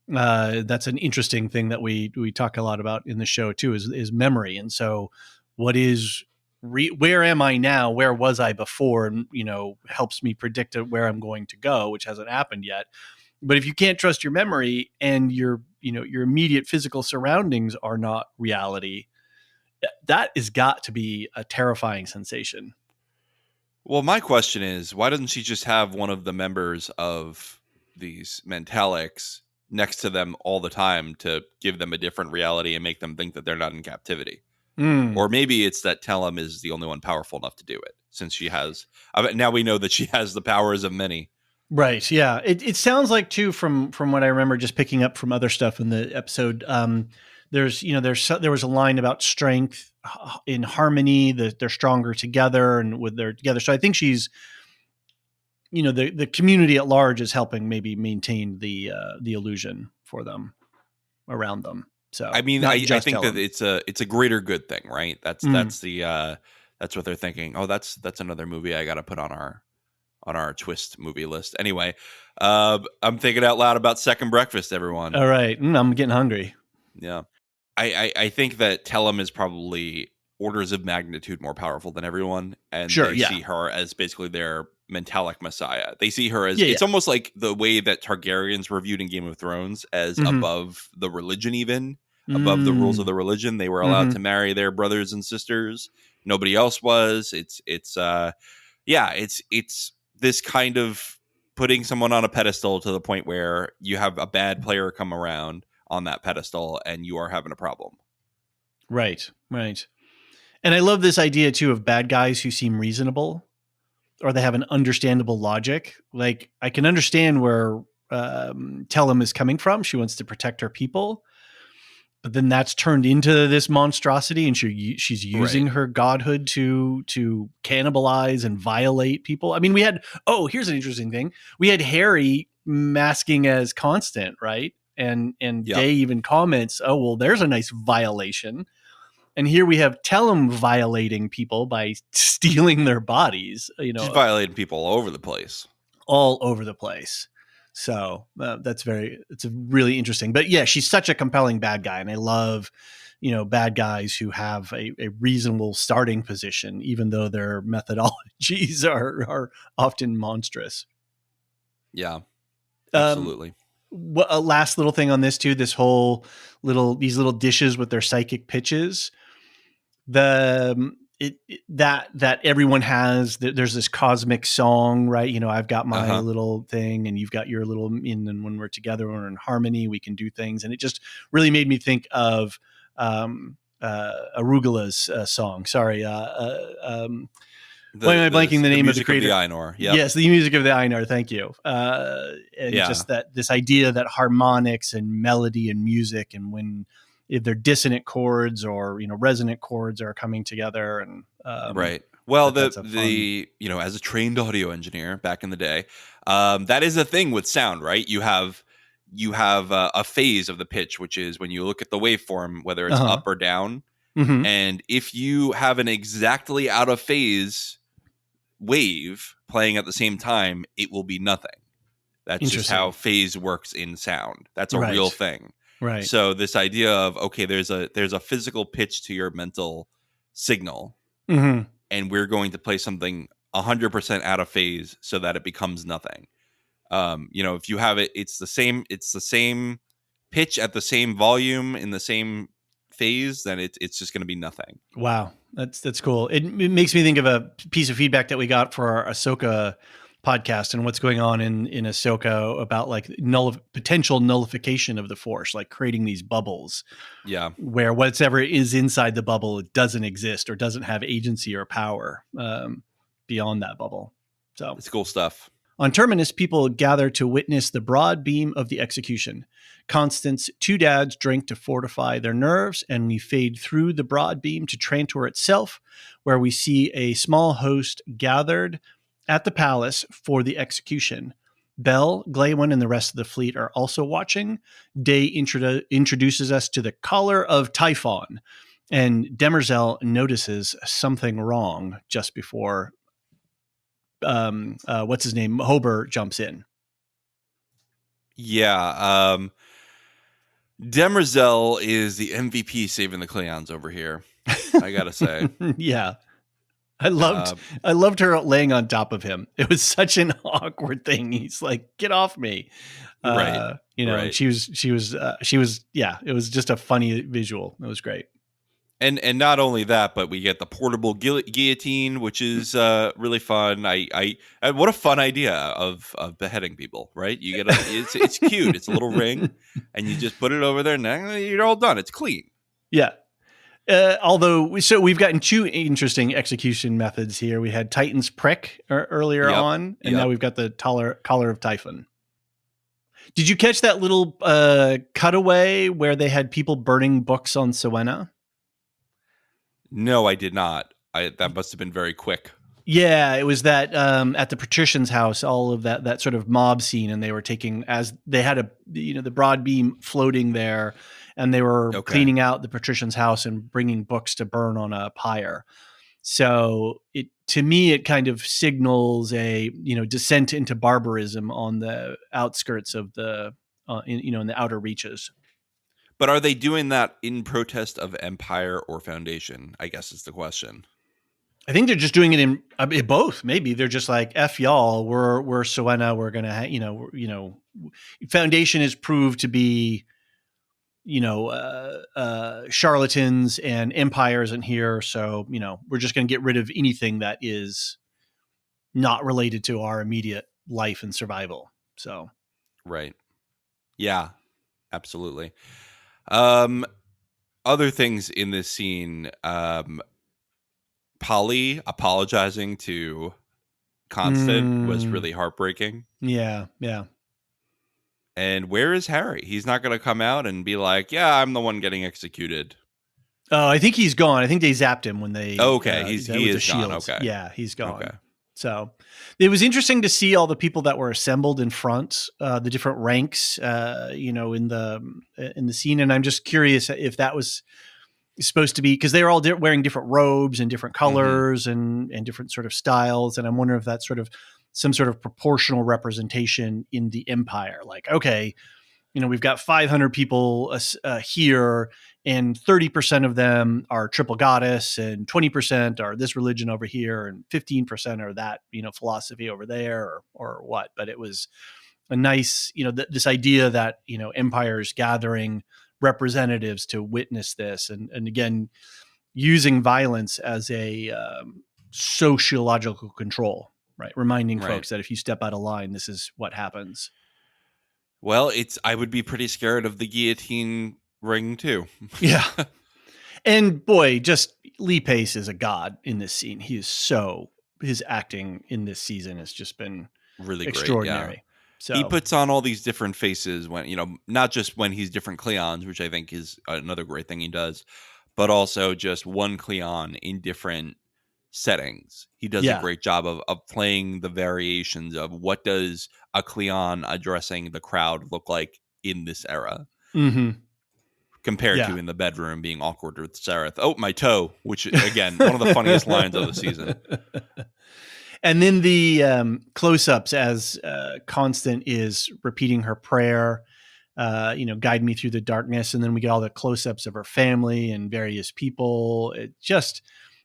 That's an interesting thing that we talk a lot about in the show too, is memory. And so what is where am I now? Where was I before? And, helps me predict where I'm going to go, which hasn't happened yet. But if you can't trust your memory and your immediate physical surroundings are not reality, that has got to be a terrifying sensation. Well, my question is, why doesn't she just have one of the members of these Mentalics next to them all the time to give them a different reality and make them think that they're not in captivity? Or maybe it's that Tellum is the only one powerful enough to do it, since she has. Now we know that she has the powers of many. Right. Yeah. It sounds like too, from what I remember, just picking up from other stuff in the episode. There was a line about strength in harmony, that they're stronger together and with their together. So I think she's, the community at large is helping maybe maintain the illusion for them around them. So I mean, I think that it's a greater good thing, right? That's what they're thinking. Oh, that's another movie I got to put on our twist movie list. Anyway, I'm thinking out loud about Second Breakfast, everyone. All right. I'm getting hungry. Yeah. I think that Tellum is probably orders of magnitude more powerful than everyone. And they see her as basically their Mentalic messiah. They see her as it's almost like the way that Targaryens were viewed in Game of Thrones, as above the religion, even above the rules of the religion. They were allowed to marry their brothers and sisters. Nobody else was. It's this kind of putting someone on a pedestal to the point where you have a bad player come around on that pedestal and you are having a problem. Right. And I love this idea too of bad guys who seem reasonable or they have an understandable logic. Like I can understand where Tellum is coming from. She wants to protect her people, but then that's turned into this monstrosity, and she's using her godhood to cannibalize and violate people. I mean, here's an interesting thing. We had Harry masking as Constant, right? And Day even comments, "Oh, well, there's a nice violation." And here we have Tellum violating people by stealing their bodies. She's violating people all over the place. So it's a really interesting. But yeah, she's such a compelling bad guy, and I love, bad guys who have a reasonable starting position, even though their methodologies are often monstrous. Yeah, absolutely. A last little thing on this too. These little dishes with their psychic pitches. That everyone has, there's this cosmic song, right? I've got my little thing and you've got your little, and when we're together, when we're in harmony, we can do things. And it just really made me think of Arugula's song. Sorry. Why am I blanking the name of the creator? The Ainur. Yep. Yes, the music of the Ainur. Thank you. Just this idea that harmonics and melody and music, and when if they're dissonant chords or resonant chords are coming together, and right. Well, as a trained audio engineer back in the day, that is a thing with sound, right? You have a phase of the pitch, which is when you look at the waveform, whether it's up or down, and if you have an exactly out of phase wave playing at the same time, it will be nothing. That's just how phase works in sound. That's a real thing. Right. So this idea of, okay, there's a physical pitch to your mental signal, and we're going to play something 100% out of phase so that it becomes nothing. If you have it's the same pitch at the same volume in the same phase, then it's just going to be nothing. Wow, that's cool. It makes me think of a piece of feedback that we got for our Ahsoka podcast and what's going on in Ahsoka about like potential nullification of the Force, like creating these bubbles. Yeah. Where whatever is inside the bubble doesn't exist or doesn't have agency or power beyond that bubble. So it's cool stuff. On Terminus, people gather to witness the broad beam of the execution. Constance's two dads drink to fortify their nerves, and we fade through the broad beam to Trantor itself, where we see a small host gathered at the palace for the execution. Bell, Glaywin, and the rest of the fleet are also watching. Day introduces us to the collar of Typhon, and Demerzel notices something wrong just before what's his name? Hober jumps in. Yeah. Demerzel is the MVP saving the Klingons over here, I gotta say. Yeah. I loved her laying on top of him. It was such an awkward thing. He's like, "Get off me!" Right. Right. She was. Yeah. It was just a funny visual. It was great. And not only that, but we get the portable guillotine, which is really fun. I what a fun idea of beheading people, right? You get it's cute. It's a little ring, and you just put it over their neck. You're all done. It's clean. Yeah. So we've gotten two interesting execution methods here. We had Titan's prick earlier on, and now we've got the collar of Typhon. Did you catch that little cutaway where they had people burning books on Siwenna? No, I did not. That must have been very quick. Yeah, it was that at the patrician's house, all of that sort of mob scene, and they were they had the broad beam floating there, and they were cleaning out the patrician's house and bringing books to burn on a pyre. So to me, it kind of signals a descent into barbarism on the outskirts of the in the outer reaches. But are they doing that in protest of Empire or Foundation? I guess is the question. I think they're just doing it in both. Maybe they're just like, F y'all, we're Siwenna. We're going to, Foundation is proved to be, charlatans, and Empire isn't here. So, we're just going to get rid of anything that is not related to our immediate life and survival. So, Right. Yeah, absolutely. Other things in this scene, Polly apologizing to Constant was really heartbreaking. yeah, yeah. And where is Harry? He's not going to come out and be like, "Yeah, I'm the one getting executed." Oh, I think he's gone. I think they zapped him when they Okay, he with the is gone. shields. Okay. Yeah, he's Okay. gone. So it was interesting to see all the people that were assembled in front, the different ranks, in the scene. And I'm just curious if that was supposed to be, because they were all wearing different robes and different colors and different sort of styles. And I'm wondering if that's sort of some sort of proportional representation in the Empire. Like, okay, we've got 500 people here, and 30% of them are triple goddess, and 20% are this religion over here, and 15% are that, philosophy over there, or what. But it was a nice, this idea that, Empire's gathering representatives to witness this. And again, using violence as a sociological control, right? Reminding folks that if you step out of line, this is what happens. Well, I would be pretty scared of the guillotine ring too. Yeah. And boy, just Lee Pace is a god in this scene. His acting in this season has just been really extraordinary. Great, yeah. So he puts on all these different faces when, not just when he's different Cleons, which I think is another great thing he does, but also just one Cleon in different settings. He does a great job of playing the variations of what does a Cleon addressing the crowd look like in this era. Compared to in the bedroom being awkward with Sareth. Oh, my toe, which again, one of the funniest lines of the season. And then the close-ups as Constant is repeating her prayer, guide me through the darkness. And then we get all the close-ups of her family and various people. It just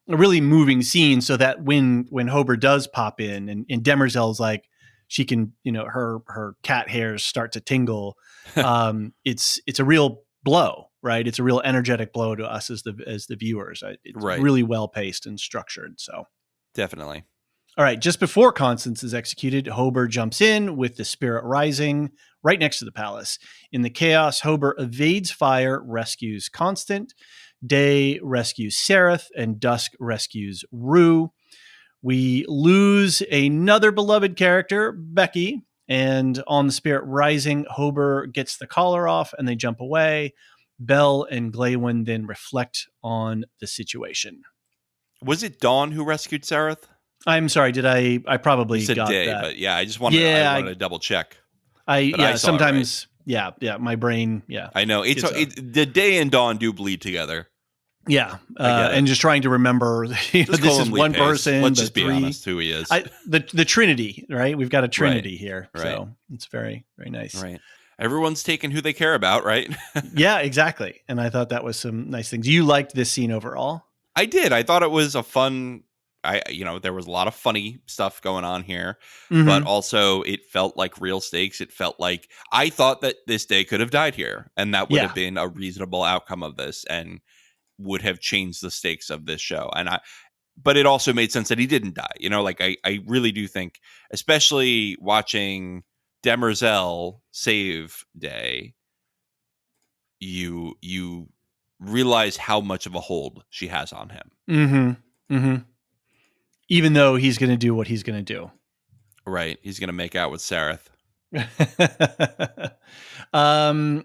a really moving scene, so that when Hober does pop in and Demerzel's like, she can, her cat hairs start to tingle. It's a real blow, right? It's a real energetic blow to us as the viewers. It's really well paced and structured. So definitely. All right. Just before Constance is executed, Hober jumps in with the Spirit Rising right next to the palace. In the chaos, Hober evades fire, rescues Constant. Day rescues Sareth, and Dusk rescues Rue. We lose another beloved character, Becky, and on the Spirit Rising, Hober gets the collar off and they jump away. Bell and Glaywin then reflect on the situation. Was it Dawn who rescued Sareth? I'm sorry. Did I probably you said got Day, that? But yeah, I just wanted, I wanted to double check. Sometimes, my brain, I know the Day and Dawn do bleed together. Yeah, and just trying to remember, this is one person. Let's just be honest who he is. The Trinity, right? We've got a Trinity here, so it's very, very nice. Right. Everyone's taking who they care about, right? Yeah, exactly. And I thought that was some nice things. You liked this scene overall? I did. I thought it was a fun. There was a lot of funny stuff going on here, but also it felt like real stakes. It felt like I thought that this Day could have died here, and that would have been a reasonable outcome of this, and would have changed the stakes of this show. But it also made sense that he didn't die. I really do think, especially watching Demerzel save Day, you realize how much of a hold she has on him. Even though he's going to do what he's going to do. Right. He's going to make out with Sareth.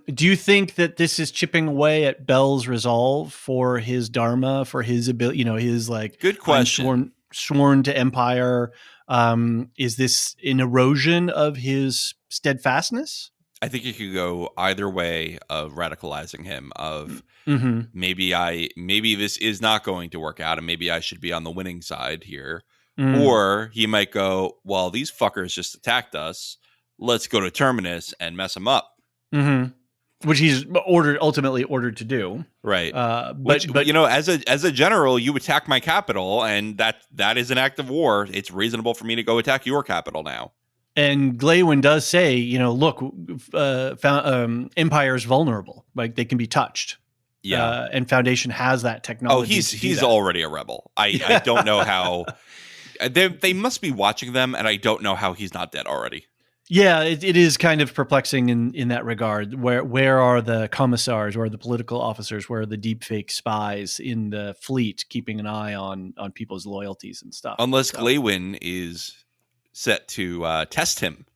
Do you think that this is chipping away at Bell's resolve for his dharma, for his ability, his good question, sworn to Empire? Is this an erosion of his steadfastness? I think it could go either way of radicalizing him, of maybe this is not going to work out and maybe I should be on the winning side here. Or he might go, well, these fuckers just attacked us. Let's go to Terminus and mess them up. Which he's ultimately ordered to do. Right. But as a general, you attack my capital, and that is an act of war. It's reasonable for me to go attack your capital now. And Glaywin does say, look, Empire's vulnerable. Like, they can be touched. Yeah. And Foundation has that technology. Oh, he's already a rebel. I don't know how They must be watching them, and I don't know how he's not dead already. Yeah, it is kind of perplexing in that regard. Where are the commissars? Where are the political officers? Where are the deepfake spies in the fleet keeping an eye on people's loyalties and stuff? Unless So, Glaywin is set to test him.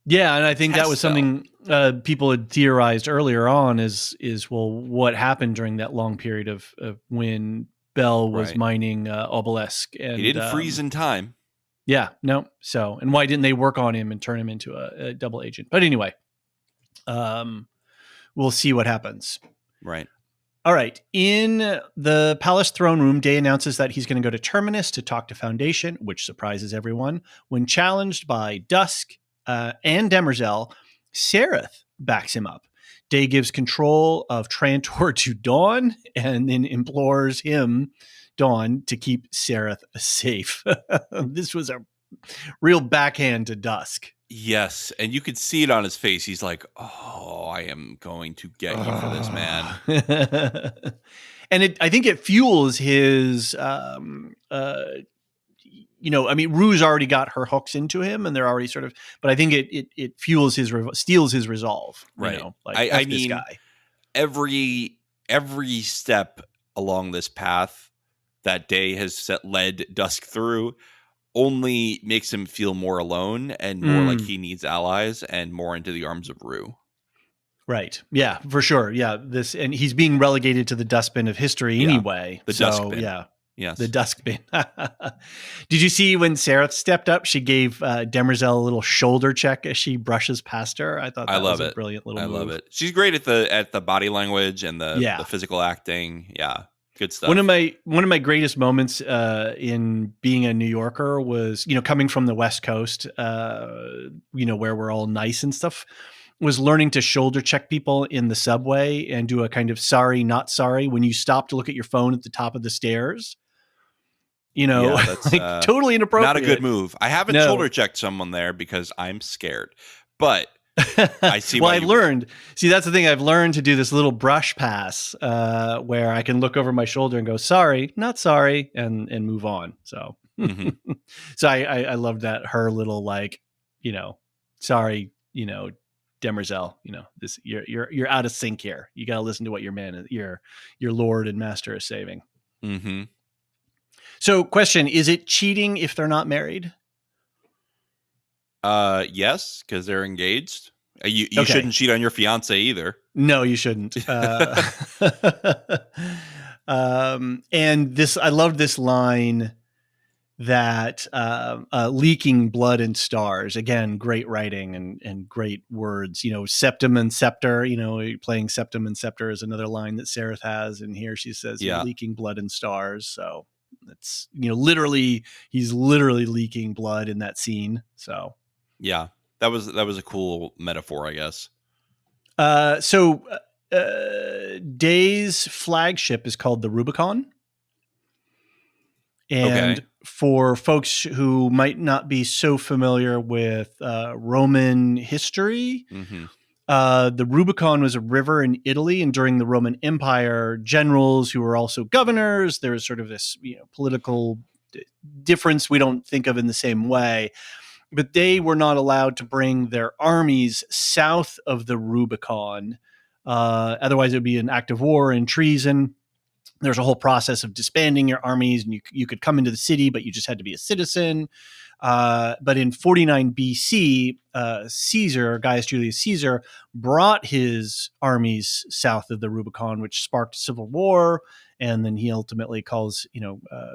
yeah, and I think that was Test Bell. something people had theorized earlier on is well, what happened during that long period of when Bell was Right. mining Obelisk, and He didn't freeze in time. yeah, no. So, and why didn't they work on him and turn him into a double agent? But anyway, we'll see what happens. Right. All right. In the palace throne room, Day announces that he's going to go to Terminus to talk to Foundation, which surprises everyone. When challenged by Dusk and Demerzel, Sereth backs him up. Day gives control of Trantor to Dawn and then implores him, Dawn, to keep Sereth safe. This was a real backhand to Dusk. Yes, and you could see it on his face. He's like, "Oh, I am going to get you for this, man." And I think it fuels his, Rue's already got her hooks into him, and they're already sort of. But I think it fuels steals his resolve. Right. I mean, this guy. Every step along this path that Day has led Dusk through only makes him feel more alone and more like he needs allies and more into the arms of Rue. Right. Yeah, for sure. Yeah. And he's being relegated to the dustbin of history anyway. The dustbin. Yeah. Yes. The dustbin. Did you see when Sereth stepped up, she gave Demerzel a little shoulder check as she brushes past her? I thought that was a brilliant little move. I love it. She's great at the body language and the physical acting. Yeah. Good stuff. One of my greatest moments in being a New Yorker was, coming from the West Coast, where we're all nice and stuff, was learning to shoulder check people in the subway and do a kind of sorry, not sorry when you stop to look at your phone at the top of the stairs. That's totally inappropriate. Not a good move. I haven't shoulder checked someone there because I'm scared, but I see. Well, I've learned. See, that's the thing. I've learned to do this little brush pass where I can look over my shoulder and go, "Sorry, not sorry," and move on. So, so I loved that her little sorry, Demerzel, this you're out of sync here. You got to listen to what your lord and master is saying. Mm-hmm. So, question: is it cheating if they're not married? Yes, because they're engaged. You shouldn't cheat on your fiance either. No, you shouldn't. And I love this line that leaking blood and stars. Again, great writing and great words. Septum and scepter. Playing septum and scepter is another line that Sereth has, and here she says, leaking blood and stars. So it's literally he's literally leaking blood in that scene. So. Yeah, that was a cool metaphor, I guess. Day's flagship is called the Rubicon. And for folks who might not be so familiar with Roman history, the Rubicon was a river in Italy, and during the Roman Empire, generals who were also governors, there was sort of this political difference we don't think of in the same way. But they were not allowed to bring their armies south of the Rubicon. Otherwise, it would be an act of war and treason. There's a whole process of disbanding your armies, and you could come into the city, but you just had to be a citizen. But in 49 BC, Gaius Julius Caesar, brought his armies south of the Rubicon, which sparked civil war. And then he ultimately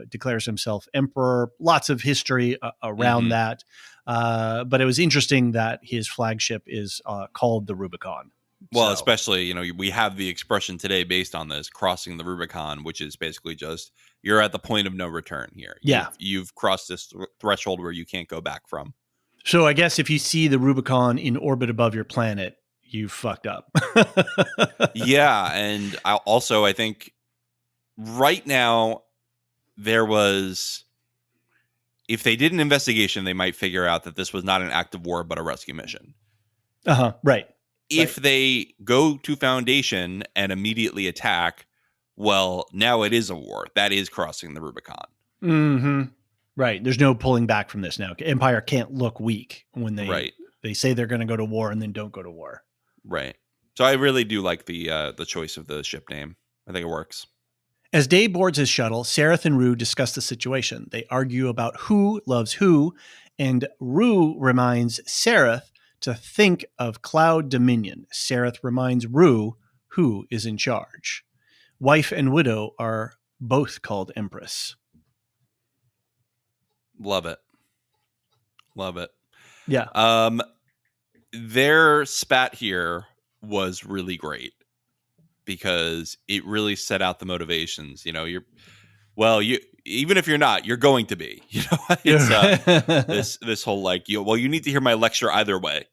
declares himself emperor. Lots of history around that. But it was interesting that his flagship is called the Rubicon. Well, especially, we have the expression today based on this, crossing the Rubicon, which is basically just you're at the point of no return here. Yeah. You've crossed this threshold where you can't go back from. So I guess if you see the Rubicon in orbit above your planet, you fucked up. Yeah. And I think right now if they did an investigation, they might figure out that this was not an act of war, but a rescue mission. Right. If they go to Foundation and immediately attack, well, now it is a war. That is crossing the Rubicon. Mm-hmm. Right. There's no pulling back from this now. Empire can't look weak when Right. they say they're going to go to war and then don't go to war. Right. So I really do like the choice of the ship name. I think it works. As Day boards his shuttle, Sareth and Rue discuss the situation. They argue about who loves who, and Rue reminds Sareth to think of Cloud Dominion. Sareth reminds Rue who is in charge. Wife and widow are both called Empress. Love it. Love it. Yeah. Their spat here was really great because it really set out the motivations. You even if you're not, you're going to be. It's this whole like you need to hear my lecture either way.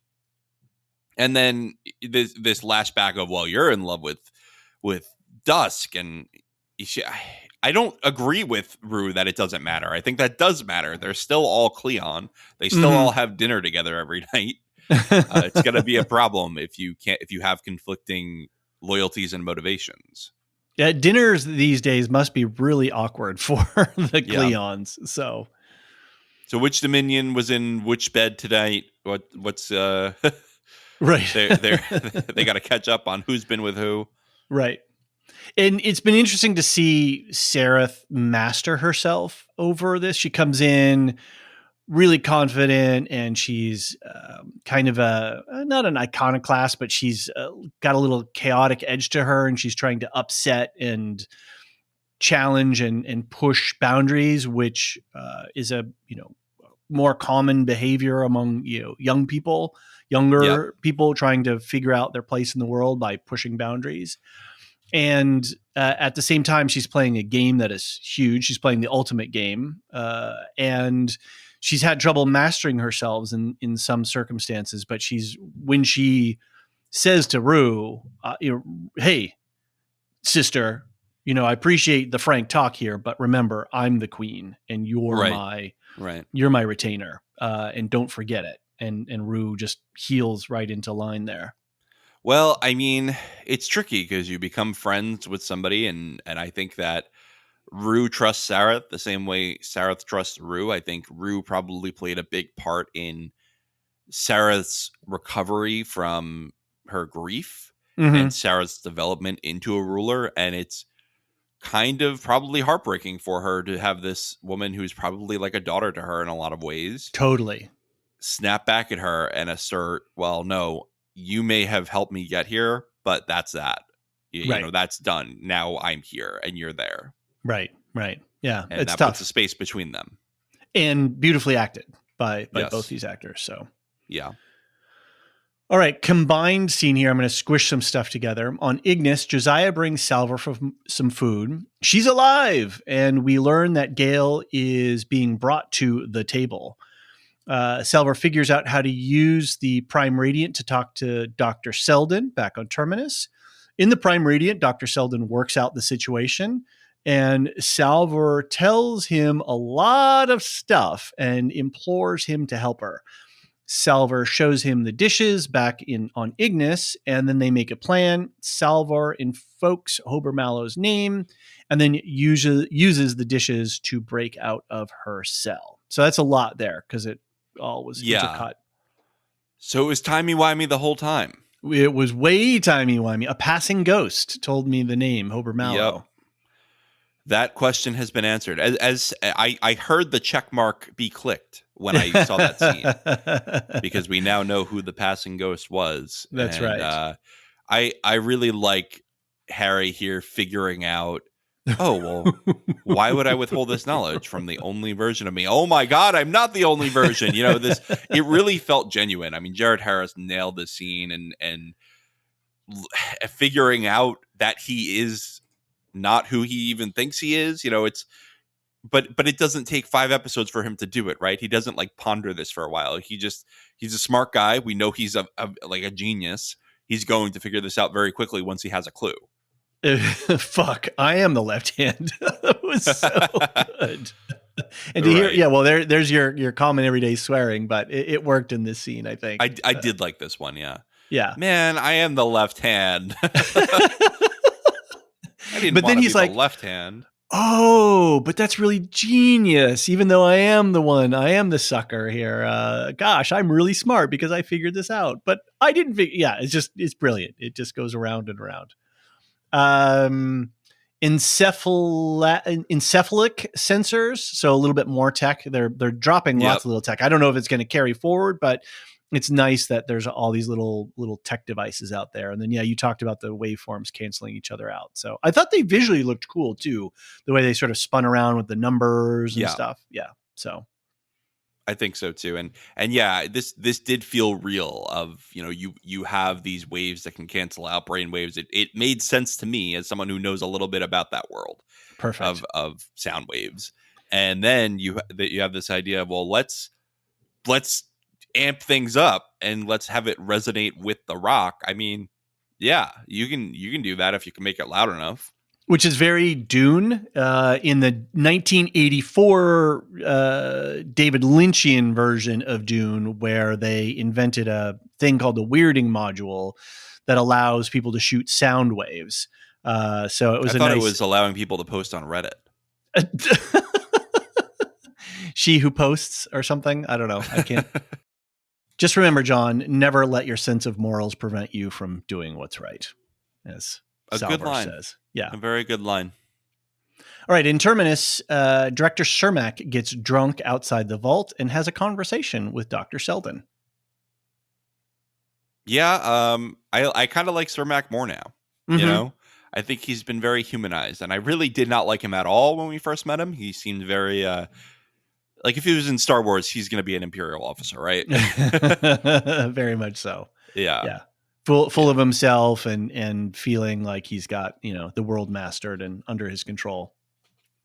And then this lashback of you're in love with Dusk, and I don't agree with Rue that it doesn't matter. I think that does matter. They're still all Cleon. They still all have dinner together every night. It's going to be a problem if you have conflicting loyalties and motivations. Yeah, dinners these days must be really awkward for the Cleons. So which Dominion was in which bed tonight? What's right? They got to catch up on who's been with who. Right. And it's been interesting to see Sareth master herself over this. She comes in really confident, and she's kind of not an iconoclast, but she's got a little chaotic edge to her, and she's trying to upset and challenge and push boundaries, which is a more common behavior among younger people trying to figure out their place in the world by pushing boundaries. And at the same time, she's playing a game that is huge. She's playing the ultimate game, and she's had trouble mastering herself in some circumstances. But when she says to Rue, "Hey, sister, I appreciate the frank talk here, but remember, I'm the queen, and you're my retainer, and don't forget it." And Rue just heals right into line there. Well, I mean, it's tricky because you become friends with somebody, and I think that Rue trusts Sareth the same way Sareth trusts Rue. I think Rue probably played a big part in Sareth's recovery from her grief and Sareth's development into a ruler, and it's kind of probably heartbreaking for her to have this woman who's probably like a daughter to her in a lot of ways. Totally. Snap back at her and assert, well, no, you may have helped me get here, but that's that. You know, that's done. Now I'm here and you're there. Right. Yeah. And it's that tough. puts a space between them. And beautifully acted by both these actors. So, yeah. All right. Combined scene here. I'm going to squish some stuff together. On Ignis, Josiah brings Salvor for some food. She's alive. And we learn that Gale is being brought to the table. Salvor figures out how to use the Prime Radiant to talk to Dr. Selden back on Terminus. In the Prime Radiant, Dr. Selden works out the situation, and Salvor tells him a lot of stuff and implores him to help her. Salvor shows him the dishes back on Ignis, and then they make a plan. Salvor invokes Hober-Mallow's name and then uses the dishes to break out of her cell. So that's a lot there because it all was intercut. So it was timey-wimey the whole time. It was way timey-wimey. A passing ghost told me the name, Hober-Mallow. Yep. That question has been answered. As I heard the check mark be clicked when I saw that scene, because we now know who the passing ghost was. That's right. I really like Harry here figuring out, oh, well, why would I withhold this knowledge from the only version of me? Oh my God, I'm not the only version. It really felt genuine. I mean, Jared Harris nailed the scene and figuring out that he is not who he even thinks he is. But it doesn't take 5 episodes for him to do it, right? He doesn't like ponder this for a while. He's a smart guy. We know he's like a genius. He's going to figure this out very quickly once he has a clue. Fuck, I am the left hand. That was so good. And to hear, there's your common everyday swearing, but it worked in this scene, I think. I did like this one, yeah. Yeah. Man, I am the left hand. I didn't but then he's like, left hand. Oh, but that's really genius. Even though I am the sucker here. Gosh, I'm really smart because I figured this out. But I didn't figure. Yeah, it's brilliant. It just goes around and around. Um, encephalic sensors, so a little bit more tech. They're dropping Yep. lots of little tech. I don't know if it's going to carry forward, but it's nice that there's all these little tech devices out there. And then you talked about the waveforms canceling each other out. So I thought they visually looked cool too, the way they sort of spun around with the numbers and Yeah. stuff. Yeah. So I think so too. And yeah, this did feel real of, you have these waves that can cancel out brain waves. It made sense to me as someone who knows a little bit about that world perfect. of sound waves. And then you have this idea of, well, let's amp things up and let's have it resonate with the rock. I mean, yeah, you can do that if you can make it loud enough. Which is very Dune. In the 1984 David Lynchian version of Dune, where they invented a thing called the weirding module that allows people to shoot sound waves. So it was I thought it was allowing people to post on Reddit. She who posts or something. I don't know. I can't. Just remember, John, never let your sense of morals prevent you from doing what's right, as A Salvor good line. says. Yeah. A very good line. All right. In Terminus, Director Cermak gets drunk outside the vault and has a conversation with Dr. Selden. Yeah. I kind of like Cermak more now. Mm-hmm. I think he's been very humanized, and I really did not like him at all when we first met him. He seemed very like if he was in Star Wars, he's going to be an Imperial officer, right? Very much so. Yeah. Yeah. Full of himself and feeling like he's got, the world mastered and under his control.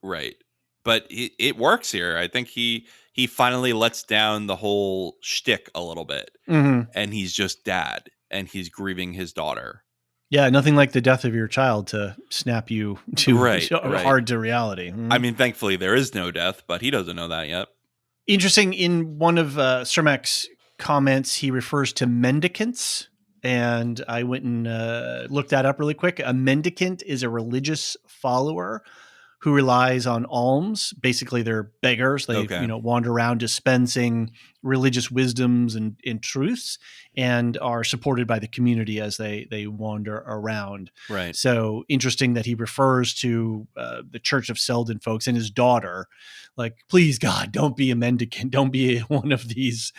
Right. But it works here. I think he finally lets down the whole shtick a little bit, and he's just dad, and he's grieving his daughter. Yeah, nothing like the death of your child to snap you hard to reality. I mean, thankfully there is no death, but he doesn't know that yet. Interesting. In one of Cermak's comments, he refers to mendicants, and I went and looked that up really quick. A mendicant is a religious follower who relies on alms. Basically, they're beggars. They wander around dispensing religious wisdoms and truths, and are supported by the community as they wander around. Right. So interesting that he refers to the Church of Selden folks and his daughter, like, please God, don't be a mendicant. Don't be one of these,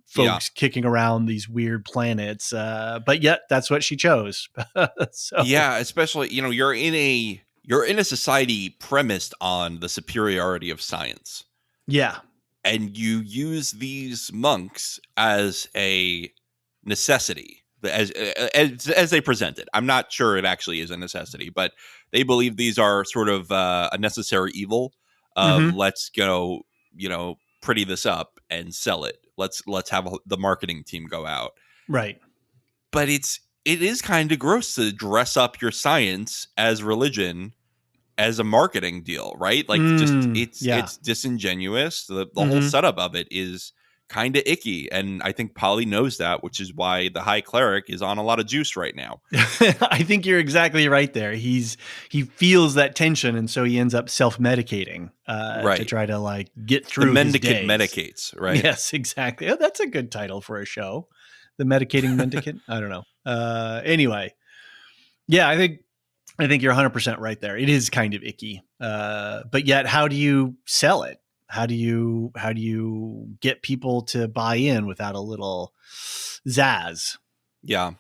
folks kicking around these weird planets. But yet that's what she chose. So. Yeah, especially, you're in a society premised on the superiority of science. Yeah. And you use these monks as a necessity, as they present it. I'm not sure it actually is a necessity, but they believe these are sort of a necessary evil of let's go, pretty this up and sell it. Let's have the marketing team go out. Right. But it is kind of gross to dress up your science as religion as a marketing deal, right? Like, it's disingenuous. The whole setup of it is kind of icky, and I think Polly knows that, which is why the High Cleric is on a lot of juice right now. I think you're exactly right there. He feels that tension, and so he ends up self-medicating to try to get through. The mendicant medicates, right? Yes, exactly. Oh, that's a good title for a show. The medicating mendicant. I don't know. Anyway, yeah, I think you're 100% right there. It is kind of icky. But yet, how do you sell it? How do you get people to buy in without a little zazz? Yeah.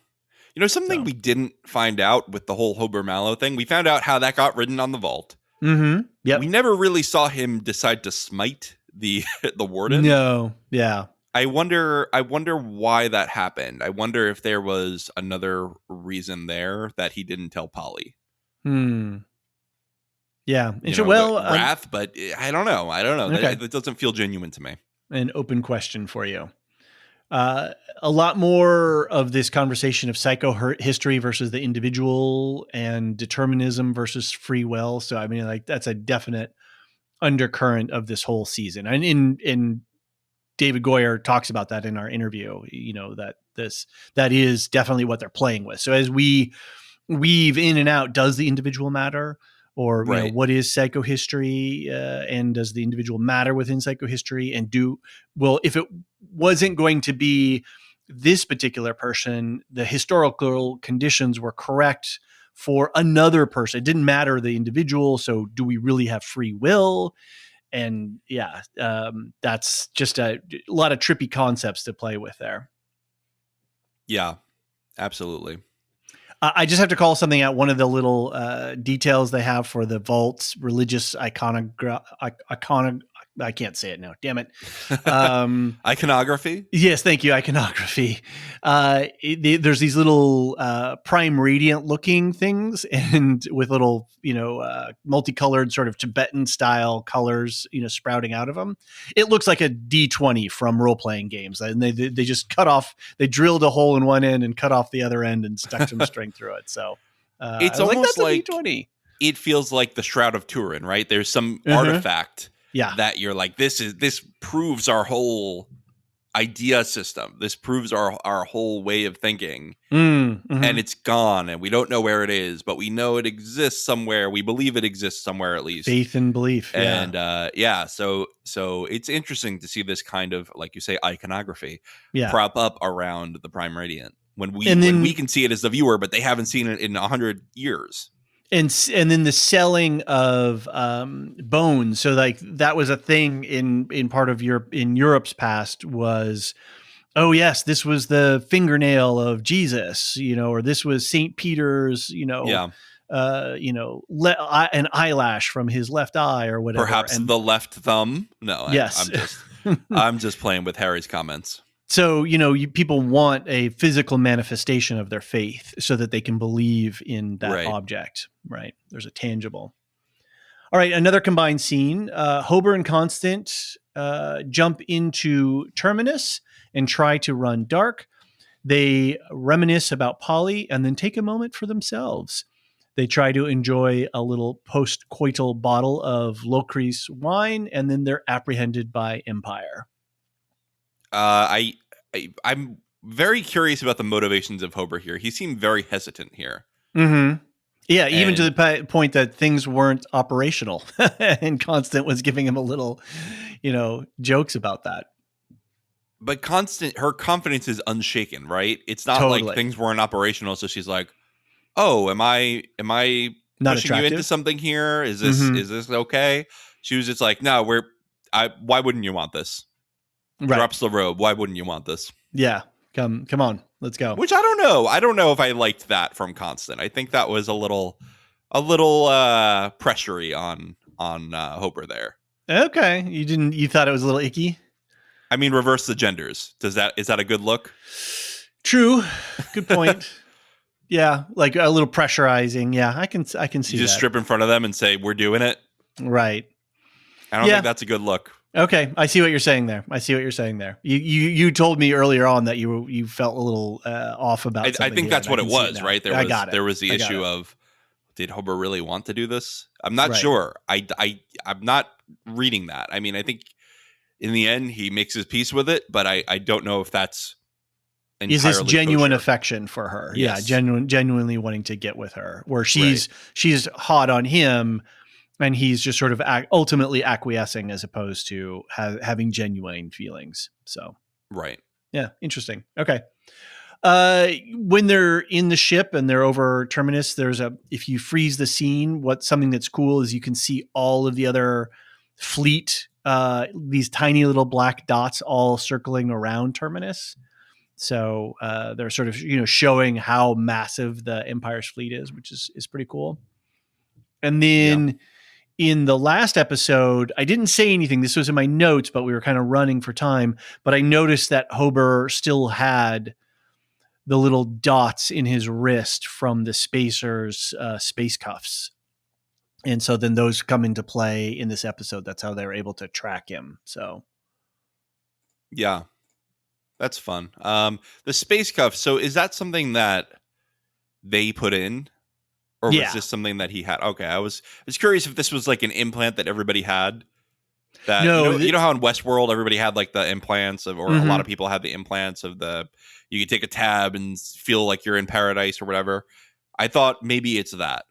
Something we didn't find out with the whole Hober Mallow thing. We found out how that got written on the vault. Mm-hmm. Yep. We never really saw him decide to smite the warden. No. Yeah. I wonder why that happened. I wonder if there was another reason there that he didn't tell Polly. Yeah. Wrath, but I don't know. Okay. That doesn't feel genuine to me. An open question for you. A lot more of this conversation of psychohistory versus the individual and determinism versus free will. So, I mean, that's a definite undercurrent of this whole season. And in David Goyer talks about that in our interview, that is definitely what they're playing with. So as we weave in and out, does the individual matter? or Right. what is psychohistory, and does the individual matter within psychohistory, and if it wasn't going to be this particular person, the historical conditions were correct for another person. It didn't matter the individual. So do we really have free will? And that's just a lot of trippy concepts to play with there. Yeah, absolutely. I just have to call something out. One of the little details they have for the vault's religious I can't say it now. Damn it. Iconography? Yes, thank you. Iconography. There's these little prime radiant looking things, and with little, multicolored sort of Tibetan style colors, sprouting out of them. It looks like a D20 from role playing games, and they just they drilled a hole in one end and cut off the other end and stuck some string through it. So It's I was almost that's like a D20. It feels like the Shroud of Turin, right? There's some artifact that you're like, this proves our whole idea system. This proves our whole way of thinking. And it's gone, and we don't know where it is, but we know it exists somewhere. We believe it exists somewhere, at least. Faith and belief. And so it's interesting to see this kind of, like you say, iconography prop up around the Prime Radiant when we can see it as the viewer, but they haven't seen it in 100 years. And then the selling of bones. So like that was a thing in part of Europe's past was, oh yes, this was the fingernail of Jesus, or this was St. Peter's, an eyelash from his left eye or whatever. Perhaps the left thumb. No, yes. I'm just playing with Harry's comments. So, people want a physical manifestation of their faith so that they can believe in that object, right? There's a tangible. All right, another combined scene. Hober and Constant jump into Terminus and try to run dark. They reminisce about Polly and then take a moment for themselves. They try to enjoy a little post-coital bottle of Locris wine, and then they're apprehended by Empire. I'm very curious about the motivations of Hober here. He seemed very hesitant here. Mm-hmm. Yeah, even to the point that things weren't operational, and Constant was giving him a little, jokes about that. But Constant, her confidence is unshaken, right? It's not like things weren't operational, so she's like, "Oh, am I not pushing you into something here? Is this okay?" She was just like, "No, why wouldn't you want this?" Right. Drops the robe. Why wouldn't you want this? Yeah. Come on. Let's go. Which I don't know. I don't know if I liked that from Constant. I think that was a little pressury on Hober there. Okay. You thought it was a little icky? I mean, reverse the genders. Is that a good look? True. Good point. Yeah. Like a little pressurizing. Yeah. I can see you just strip in front of them and say, "We're doing it." Right. I don't think that's a good look. Okay, I see what you're saying there. You told me earlier on that you felt a little off about something. I think that's what it was, right? There was the issue it. of, did Hober really want to do this? I'm not sure. I'm not reading that. I mean, I think in the end he makes his peace with it, but I don't know if that's entirely is this genuine kosher. Affection for her. Yes. Yeah, genuinely wanting to get with her, where she's hot on him. And he's just sort of ultimately acquiescing as opposed to having genuine feelings. So, yeah, interesting. Okay. When they're in the ship and they're over Terminus, if you freeze the scene, something that's cool is you can see all of the other fleet, these tiny little black dots all circling around Terminus. So they're sort of showing how massive the Empire's fleet is, which is pretty cool. And then. In the last episode, I didn't say anything. This was in my notes, but we were kind of running for time. But I noticed that Hober still had the little dots in his wrist from the Spacer's space cuffs. And so then those come into play in this episode. That's how they were able to track him. So, yeah, that's fun. The space cuffs. So is that something that they put in? Or was this something that he had? Okay, I was curious if this was like an implant that everybody had. That you know how in Westworld everybody had like the implants of, or a lot of people had the implants of you could take a tab and feel like you're in paradise or whatever. I thought maybe it's that.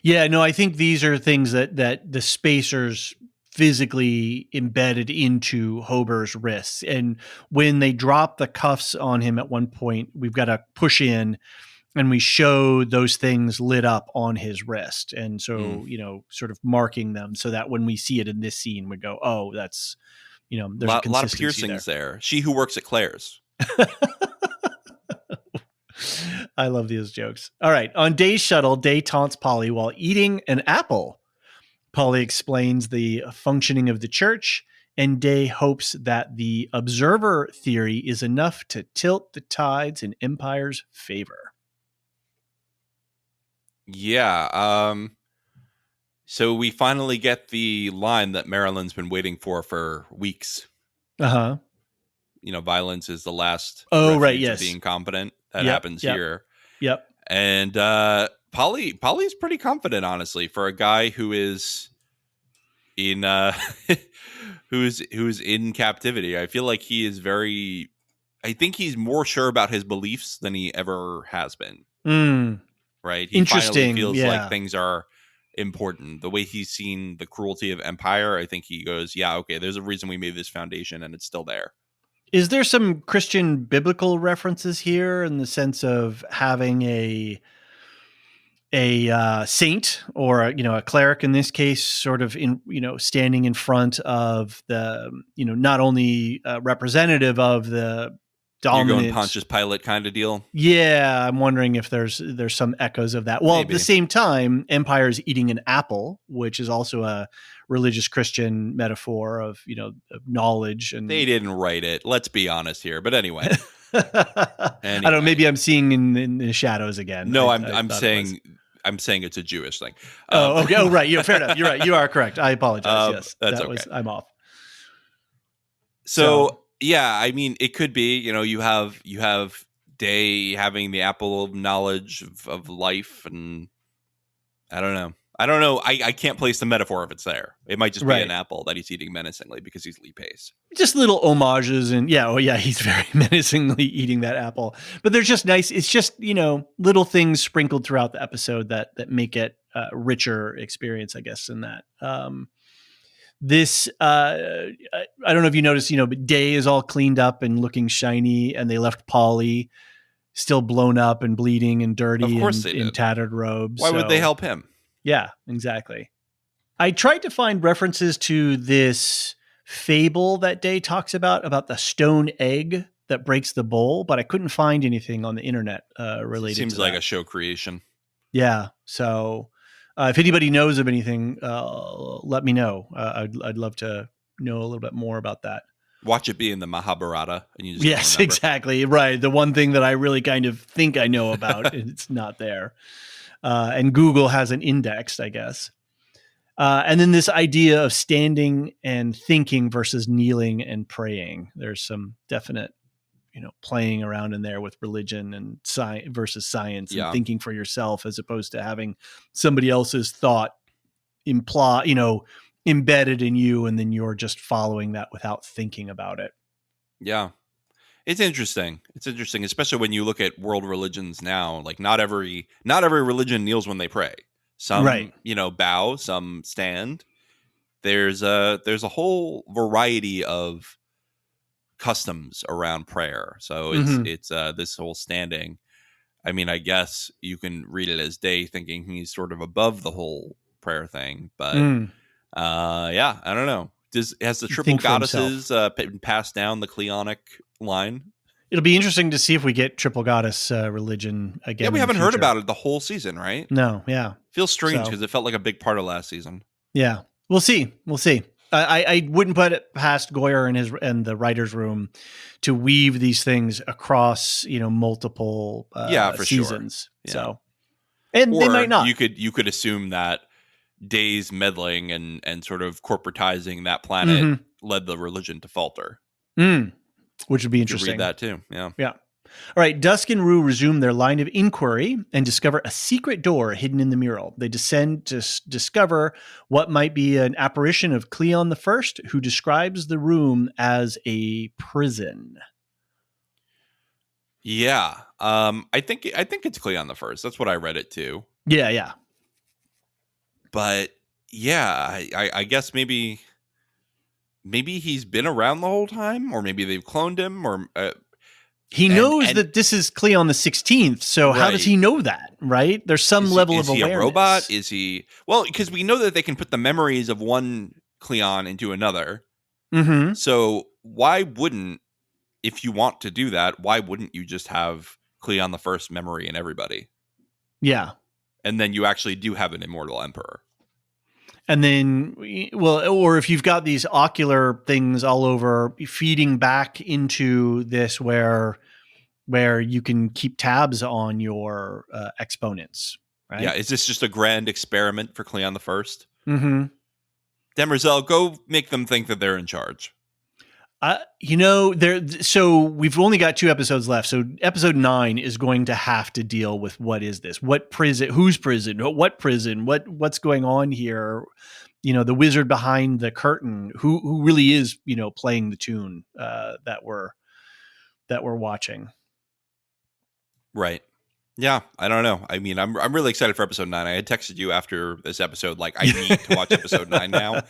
Yeah, no, I think these are things that the spacers physically embedded into Hober's wrists. And when they drop the cuffs on him at one point, we've got to push in and we show those things lit up on his wrist. And so, sort of marking them so that when we see it in this scene, we go, oh, that's, there's a Lot of consistency piercings there. She who works at Claire's. I love these jokes. All right. On Day's shuttle, Day taunts Polly while eating an apple. Polly explains the functioning of the church, and Day hopes that the observer theory is enough to tilt the tides in Empire's favor. Yeah. So we finally get the line that Marilyn's been waiting for weeks. Uh-huh. Violence is the last refuge refuge yes. of being competent. That happens here. Yep. And Polly's pretty confident, honestly, for a guy who is in who's in captivity. I feel like he is I think he's more sure about his beliefs than he ever has been. Right? He finally feels like things are important. The way he's seen the cruelty of Empire, I think he goes, yeah, okay, there's a reason we made this foundation and it's still there. Is there some Christian biblical references here in the sense of having a saint or a cleric in this case, sort of standing in front of the not only representative of the dominant, you're going Pontius Pilate kind of deal? Yeah, I'm wondering if there's some echoes of that. Well, maybe. At the same time, Empire is eating an apple, which is also a religious Christian metaphor of of knowledge. And they didn't write it. Let's be honest here. But anyway. I don't know. Maybe I'm seeing in the shadows again. No, I'm saying it's a Jewish thing. Okay. Oh, right. Fair enough. You're right. You are correct. I apologize. Yes, that's okay. I'm off. So yeah, I mean, it could be. You have Day having the apple of knowledge of life, and I don't know. I can't place the metaphor if it's there. It might just be an apple that he's eating menacingly because he's Lee Pace. Just little homages, and he's very menacingly eating that apple. But they're just nice. It's just little things sprinkled throughout the episode that make it a richer experience, I guess. In that this, I don't know if you noticed, but Day is all cleaned up and looking shiny, and they left Polly still blown up and bleeding and dirty, of course and in tattered robes. Why would they help him? Yeah, exactly. I tried to find references to this fable that Day talks about the stone egg that breaks the bowl, but I couldn't find anything on the internet related. Seems to like that. A show creation. Yeah. So if anybody knows of anything, let me know. I'd love to know a little bit more about that. Watch it be in the Mahabharata, and you just yes, exactly right. The one thing that I really kind of think I know about, it's not there. And Google hasn't indexed, I guess. And then this idea of standing and thinking versus kneeling and praying. There's some definite, playing around in there with religion and science versus science and thinking for yourself as opposed to having somebody else's thought embedded in you, and then you're just following that without thinking about it. Yeah. It's interesting. Especially when you look at world religions now. Like not every religion kneels when they pray. Some, bow, some stand. There's a whole variety of customs around prayer. So it's this whole standing. I mean, I guess you can read it as Day thinking he's sort of above the whole prayer thing, but I don't know. Has the triple goddesses been passed down the Cleonic line? It'll be interesting to see if we get triple goddess religion again. Yeah, we haven't heard about it the whole season, right? No, yeah. Feels strange because it felt like a big part of last season. Yeah, we'll see. I wouldn't put it past Goyer and the writer's room to weave these things across multiple for seasons. Sure. Yeah. So, and they might not. You could assume that Day's meddling and sort of corporatizing that planet led the religion to falter. Which would be interesting. Read that too. Yeah. All right. Dusk and Rue resume their line of inquiry and discover a secret door hidden in the mural. They descend to discover what might be an apparition of Cleon the First, who describes the room as a prison. Yeah. I think it's Cleon the First. That's what I read it too. Yeah. But yeah, I guess maybe he's been around the whole time, or maybe they've cloned him, or He knows and that this is Cleon the 16th, so how does right. he know that, right? There's some level of Is he a robot? awareness. Is he well? Because we know that they can put the memories of one Cleon into another. Mm-hmm. So why wouldn't, if you want to do that, why wouldn't you just have Cleon the First memory in everybody, Yeah. and then you actually do have an immortal emperor? And then, well, or if you've got these ocular things all over feeding back into this where you can keep tabs on your exponents, Yeah, right? is this just a grand experiment for Cleon the First? Mm-hmm. Demerzel, go make them think that they're in charge. There. So we've only got 2 episodes left. So episode 9 is going to have to deal with what is this? What prison? Whose prison? What prison? What's going on here? The wizard behind the curtain, who really is, playing the tune that we're watching. Right. Yeah, I don't know. I mean, I'm really excited for episode 9. I had texted you after this episode, like, I need to watch episode 9 now,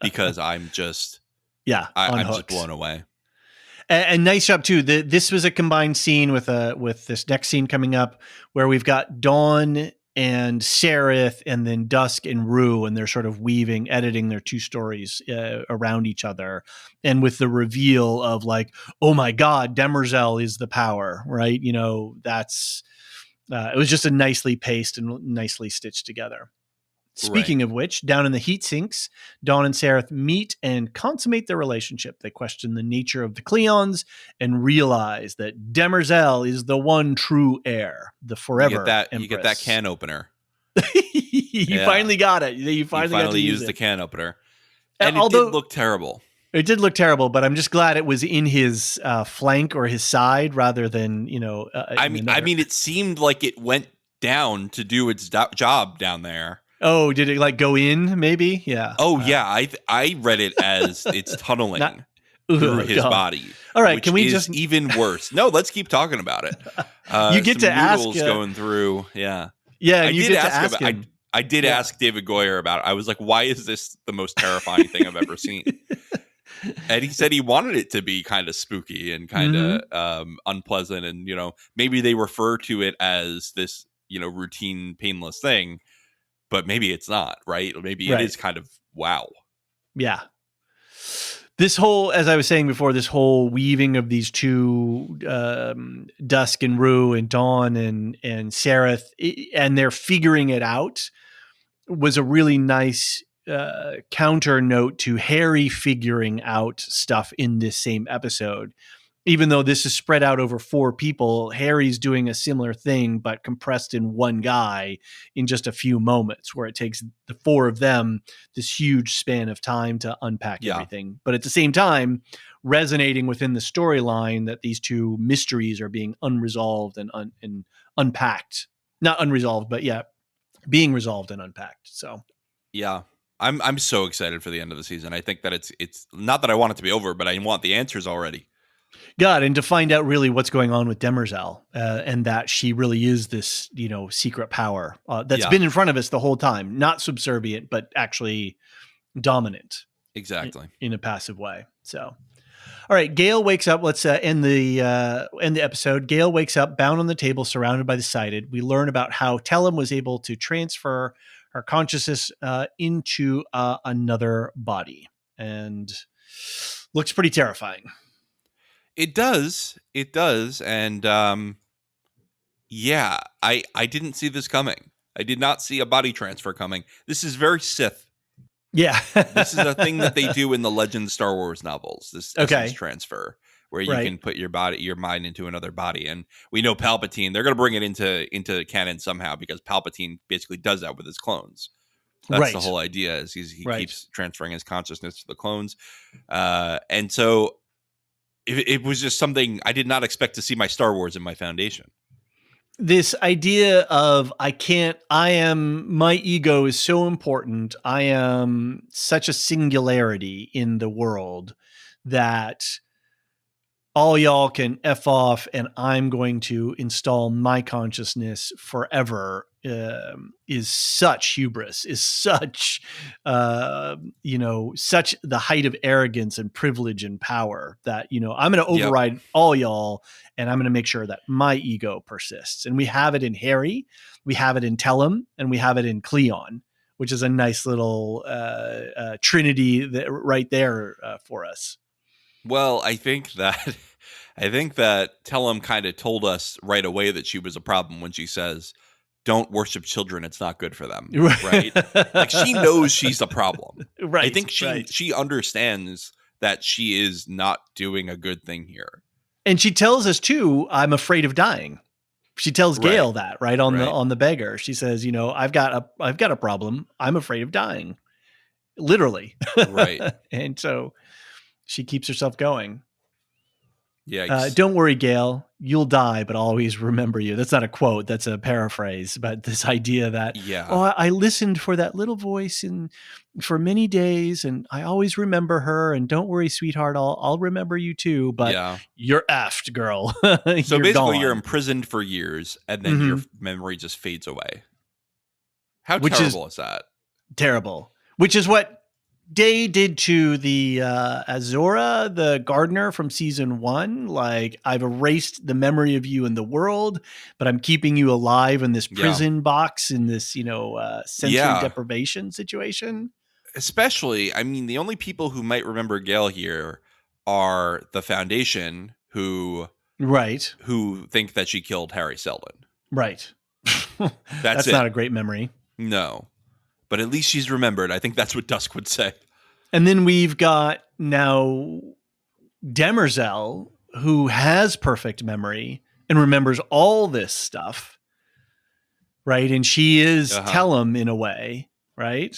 because I'm just I'm just blown away. And nice job too. This was a combined scene with this next scene coming up, where we've got Dawn and Sereth, and then Dusk and Rue, and they're sort of editing their 2 stories around each other, and with the reveal of like, oh my God, Demerzel is the power, right? That's it was just a nicely paced and nicely stitched together. Speaking Right. of which, down in the heat sinks, Dawn and Sereth meet and consummate their relationship. They question the nature of the Cleons and realize that Demerzel is the one true heir, the forever Empress. You get that can opener. You finally got it. You finally got to use used it. the can opeper. And Although, it did look terrible. It did look terrible, but I'm just glad it was in his flank or his side rather than, I mean, it seemed like it went down to do its job down there. Oh, did it like go in? Maybe, yeah. Oh, yeah. I read it as it's tunneling through his body. All right, which can we is just even worse? No, let's keep talking about it. You get to ask going through. Yeah, yeah. I did ask him. I did ask David Goyer about it. I was like, "Why is this the most terrifying thing I've ever seen?" And he said he wanted it to be kind of spooky and kind of unpleasant, and maybe they refer to it as this routine, painless thing. But maybe it's not, right? Maybe it is kind of wow. Yeah. This whole, as I was saying before, this whole weaving of these 2, Dusk and Rue and Dawn and Sereth, and they're figuring it out, was a really nice counter note to Harry figuring out stuff in this same episode. Even though this is spread out over 4 people, Harry's doing a similar thing, but compressed in one guy in just a few moments, where it takes the 4 of them this huge span of time to unpack everything. But at the same time, resonating within the storyline that these 2 mysteries are being unresolved and unpacked. Not unresolved, but being resolved and unpacked. So, yeah. I'm so excited for the end of the season. I think that it's not that I want it to be over, but I want the answers already. God, and to find out really what's going on with Demerzel, and that she really is this, secret power that's been in front of us the whole time, not subservient, but actually dominant. Exactly. In a passive way. So, all right, Gale wakes up. Let's end the episode. Gale wakes up, bound on the table, surrounded by the sighted. We learn about how Tellum was able to transfer her consciousness into another body, and looks pretty terrifying. It does, and yeah, I didn't see this coming. I did not see a body transfer coming. This is very Sith. Yeah, this is a thing that they do in the Legend Star Wars novels. This essence transfer, where you can put your mind into another body, and we know Palpatine. They're going to bring it into canon somehow, because Palpatine basically does that with his clones. That's the whole idea. Is he keeps transferring his consciousness to the clones, and so. It was just something I did not expect to see my Star Wars in my Foundation. This idea of my ego is so important. I am such a singularity in the world that all y'all can F off, and I'm going to install my consciousness forever is such hubris, is such, such the height of arrogance and privilege and power that, I'm going to Yep. override all y'all and I'm going to make sure that my ego persists. And we have it in Harry, we have it in Tellum, and we have it in Cleon, which is a nice little trinity right there for us. Well, I think that Tellum kind of told us right away that she was a problem when she says, "Don't worship children; it's not good for them." Right? Like she knows she's a problem. Right. I think she understands that she is not doing a good thing here. And she tells us too, "I'm afraid of dying." She tells Gale that on the beggar. She says, "I've got a problem. I'm afraid of dying." Literally. Right. And so she keeps herself going. Yeah. Don't worry, Gale. You'll die, but I'll always remember you. That's not a quote. That's a paraphrase. But this idea that, I listened for that little voice for many days, and I always remember her. And don't worry, sweetheart. I'll remember you too. But you're effed, girl. So basically, gone. You're imprisoned for years, and then your memory just fades away. How terrible is that? Terrible. Which is what Day did to the Azora, the gardener from season 1. Like, I've erased the memory of you in the world, but I'm keeping you alive in this prison box, in this, sensory deprivation situation. Especially, I mean, the only people who might remember Gale here are the Foundation, who think that she killed Harry Seldon. Right. That's it. Not a great memory. No. But at least she's remembered. I think that's what Dusk would say. And then we've got now Demerzel, who has perfect memory and remembers all this stuff, right? And she is Tellum in a way, right?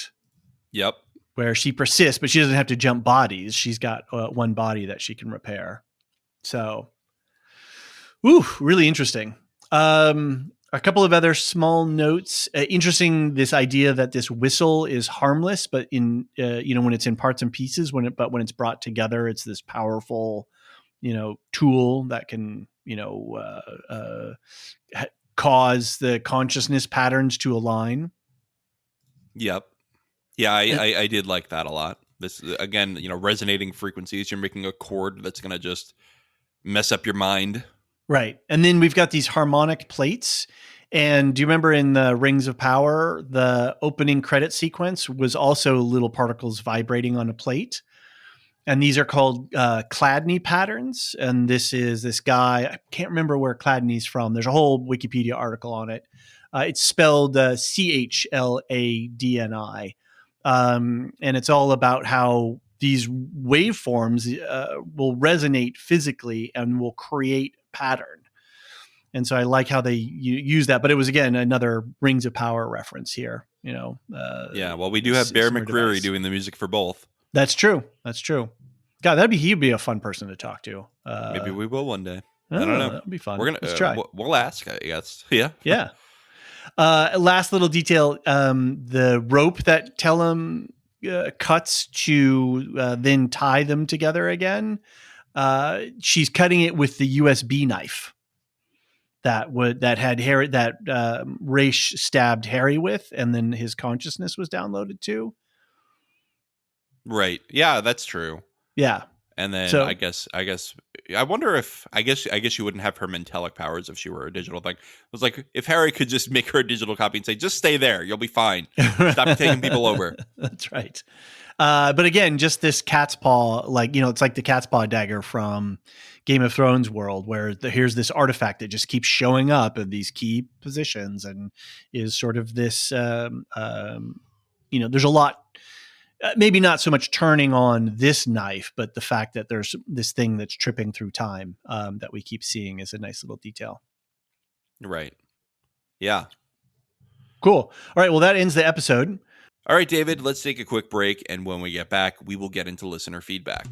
Yep. Where she persists, but she doesn't have to jump bodies. She's got one body that she can repair. So, really interesting. A couple of other small notes. Interesting, this idea that this whistle is harmless, but when it's in parts and pieces, when it's brought together, it's this powerful, tool that can, cause the consciousness patterns to align. Yep. Yeah, I did like that a lot. This, again, resonating frequencies. You're making a chord that's going to just mess up your mind. Right. And then we've got these harmonic plates. And do you remember in the Rings of Power, the opening credit sequence was also little particles vibrating on a plate? And these are called Chladni patterns. And this is this guy, I can't remember where Chladni's from. There's a whole Wikipedia article on it. It's spelled Chladni. And it's all about how these waveforms will resonate physically and will create pattern. And so I like how they use that, but it was, again, another Rings of Power reference here, well, we do have Bear McCreary doing the music for both. That's true. God, he'd be a fun person to talk to. Maybe we will one day. I don't know. That'd be fun. Let's try. We'll ask, I guess. Yeah. Yeah. Last little detail, the rope that Tellum cuts to then tie them together again. She's cutting it with the USB knife that had Harry, that Raish stabbed Harry with, and then his consciousness was downloaded to. Right. Yeah, that's true. Yeah. And then I guess I wonder if I guess you wouldn't have her mentalic powers if she were a digital thing. It was like if Harry could just make her a digital copy and say, "Just stay there, you'll be fine. Stop taking people over." That's right. But again, just this cat's paw, it's like the cat's paw dagger from Game of Thrones world, where here's this artifact that just keeps showing up in these key positions and is sort of this, there's a lot, maybe not so much turning on this knife, but the fact that there's this thing that's tripping through time that we keep seeing is a nice little detail. Right. Yeah. Cool. All right. Well, that ends the episode. All right, David, let's take a quick break. And when we get back, we will get into listener feedback.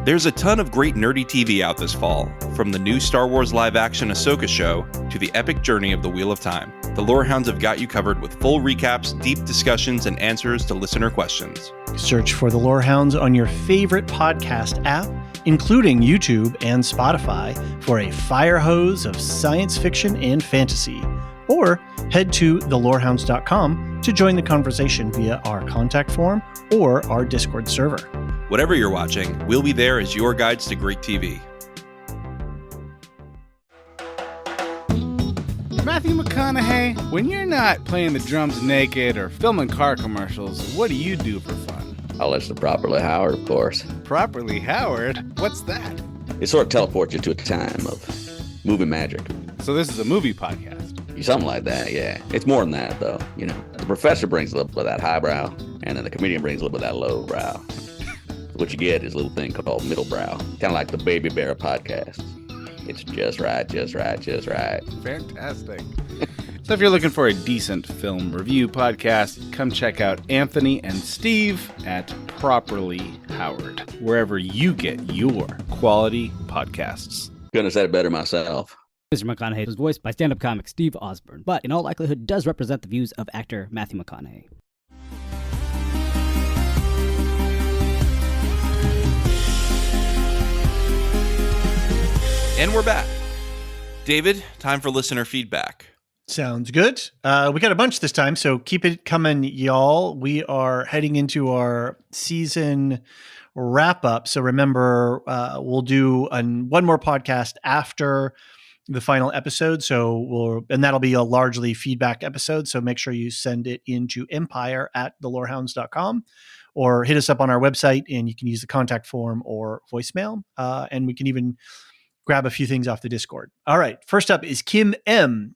There's a ton of great nerdy TV out this fall, from the new Star Wars live-action Ahsoka show to the epic journey of the Wheel of Time. The Lorehounds have got you covered with full recaps, deep discussions, and answers to listener questions. Search for the Lorehounds on your favorite podcast app, including YouTube and Spotify, for a fire hose of science fiction and fantasy. Or head to thelorehounds.com to join the conversation via our contact form or our Discord server. Whatever you're watching, we'll be there as your guides to great TV. Matthew McConaughey, when you're not playing the drums naked or filming car commercials, what do you do for fun? I'll listen to Properly Howard, of course. Properly Howard? What's that? It sort of teleports you to a time of movie magic. So this is a movie podcast. Something like that, yeah. It's more than that, though. You know, the professor brings a little bit of that highbrow, and then the comedian brings a little bit of that lowbrow. What you get is a little thing called middle brow, kind of like the Baby Bear podcast. It's just right, just right, just right. Fantastic. So if you're looking for a decent film review podcast, come check out Anthony and Steve at Properly Howard, wherever you get your quality podcasts. Couldn't have said it better myself. Mr. McConaughey was voiced by stand-up comic Steve Osborne, but in all likelihood does represent the views of actor Matthew McConaughey. And we're back. David, time for listener feedback. Sounds good. We got a bunch this time, so keep it coming, y'all. We are heading into our season wrap-up. So remember, we'll do one more podcast after the final episode. And that'll be a largely feedback episode. So make sure you send it into empire@thelorehounds.com or hit us up on our website, and you can use the contact form or voicemail. And we can even grab a few things off the Discord. All right. First up is Kim M.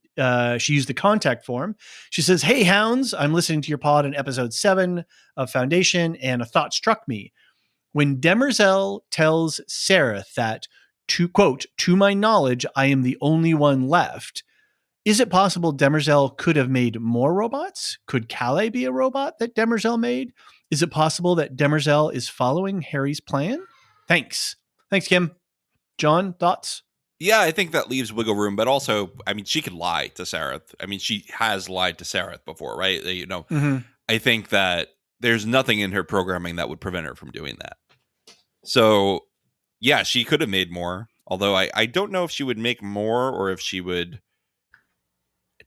She used the contact form. She says, "Hey, Hounds, I'm listening to your pod in episode 7 of Foundation, and a thought struck me. When Demerzel tells Sareth that, to quote, to my knowledge, I am the only one left. Is it possible Demerzel could have made more robots? Could Calais be a robot that Demerzel made? Is it possible that Demerzel is following Harry's plan? Thanks." Thanks, Kim. John, thoughts? Yeah, I think that leaves wiggle room, but also, I mean, she could lie to Sareth. I mean, she has lied to Sareth before, right? You know, I think that there's nothing in her programming that would prevent her from doing that. So, yeah, she could have made more, although I don't know if she would make more or if she would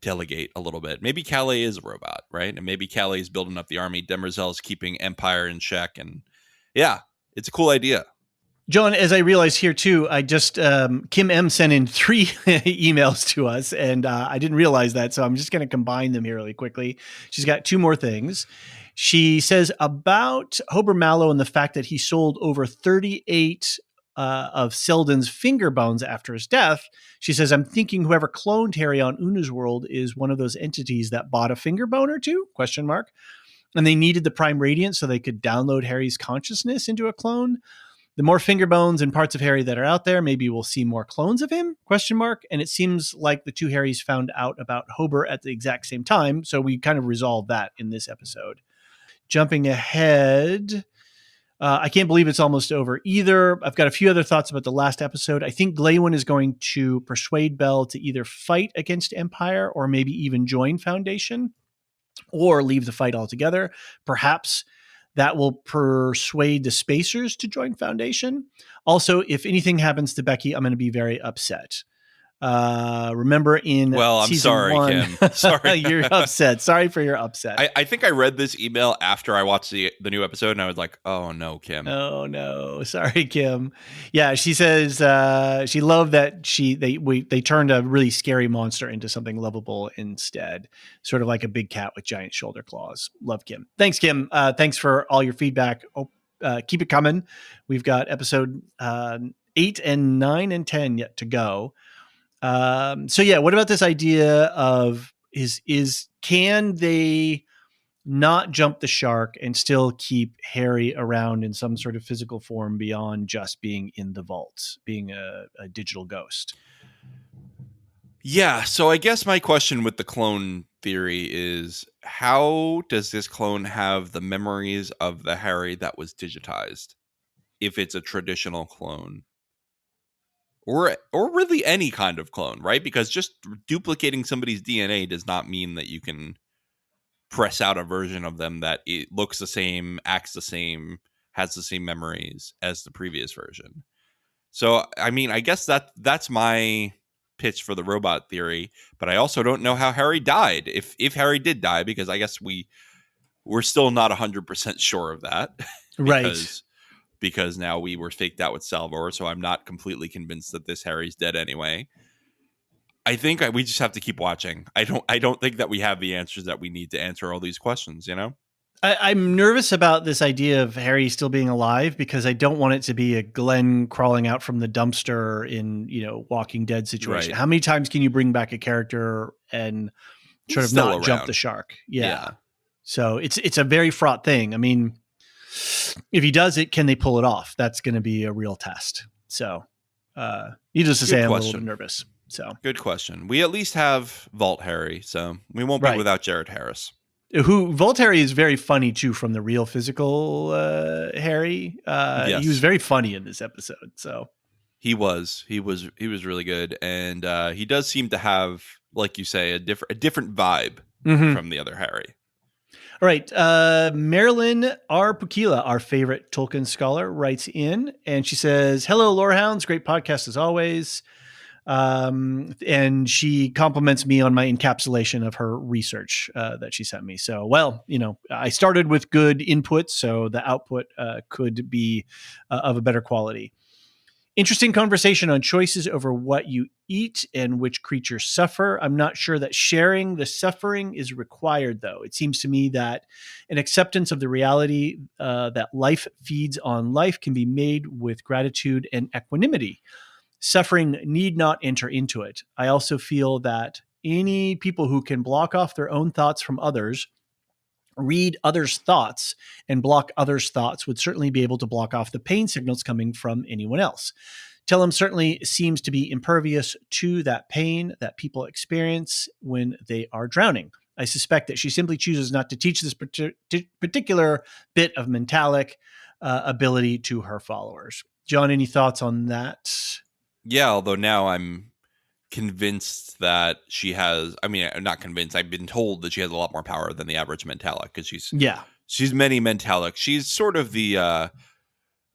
delegate a little bit. Maybe Calais is a robot, right? And maybe Calais is building up the army. Demerzel's keeping Empire in check. And yeah, it's a cool idea. John, as I realize here too, I just, Kim M sent in 3 emails to us, and I didn't realize that, so I'm just going to combine them here really quickly. She's got 2 more things. She says about Hober Mallow and the fact that he sold over 38 of Selden's finger bones after his death. She says, I'm thinking whoever cloned Harry on Una's world is one of those entities that bought a finger bone or 2, ? And they needed the Prime Radiant so they could download Harry's consciousness into a clone. The more finger bones and parts of Harry that are out there, maybe we'll see more clones of him, ? And it seems like the 2 Harrys found out about Hober at the exact same time. So we kind of resolved that in this episode. Jumping ahead, I can't believe it's almost over either. I've got a few other thoughts about the last episode. I think Glaywin is going to persuade Bell to either fight against Empire or maybe even join Foundation or leave the fight altogether. Perhaps that will persuade the Spacers to join Foundation. Also, if anything happens to Becky, I'm going to be very upset. Remember in I'm season sorry, 1, Kim. Sorry. You're upset. Sorry for your upset. I think I read this email after I watched the new episode, and I was like, oh, no, Kim. Oh, no. Sorry, Kim. Yeah, she says she loved that they turned a really scary monster into something lovable instead. Sort of like a big cat with giant shoulder claws. Love Kim. Thanks, Kim. Thanks for all your feedback. Keep it coming. We've got episode 8 and 9 and 10 yet to go. So yeah, what about this idea of can they not jump the shark and still keep Harry around in some sort of physical form beyond just being in the vault, being a digital ghost? Yeah. So I guess my question with the clone theory is, how does this clone have the memories of the Harry that was digitized? if it's a traditional clone. Or really any kind of clone, right? Because just duplicating somebody's DNA does not mean that you can press out a version of them that it looks the same, acts the same, has the same memories as the previous version. So, I mean, I guess that's my pitch for the robot theory, but I also don't know how Harry died. If Harry did die, because I guess we're still not 100% sure of that. Right. Because now we were faked out with Salvor, so I'm not completely convinced that this Harry's dead anyway. I think we just have to keep watching. I don't think that we have the answers that we need to answer all these questions, you know? I'm nervous about this idea of Harry still being alive because I don't want it to be a Glenn crawling out from the dumpster in, Walking Dead situation. Right. How many times can you bring back a character and sort of not jump the shark? Yeah. So it's a very fraught thing. I mean, if he does it, can they pull it off? That's going to be a real test. So, needless to say, I'm a little bit nervous. So, good question. We at least have Vault Harry, so we won't be without Jared Harris. Who Vault Harry is very funny too, from the real physical Harry. Yes. He was very funny in this episode. So he was really good, and he does seem to have, like you say, a different vibe from the other Harry. All right. Marilyn R. Pukila, our favorite Tolkien scholar, writes in and she says, "Hello, Lorehounds. Great podcast as always." And she compliments me on my encapsulation of her research that she sent me. So, I started with good input, so the output could be of a better quality. Interesting conversation on choices over what you eat and which creatures suffer. I'm not sure that sharing the suffering is required, though. It seems to me that an acceptance of the reality that life feeds on life can be made with gratitude and equanimity. Suffering need not enter into it. I also feel that any people who can block off their own thoughts from others, read others' thoughts, and block others' thoughts would certainly be able to block off the pain signals coming from anyone else. Tellum certainly seems to be impervious to that pain that people experience when they are drowning. I suspect that she simply chooses not to teach this particular bit of mentalic ability to her followers. John, any thoughts on that? Yeah, although now I'm convinced that she has, I'm not convinced, I've been told that she has a lot more power than the average mentalic, because she's many mentalic. She's sort of the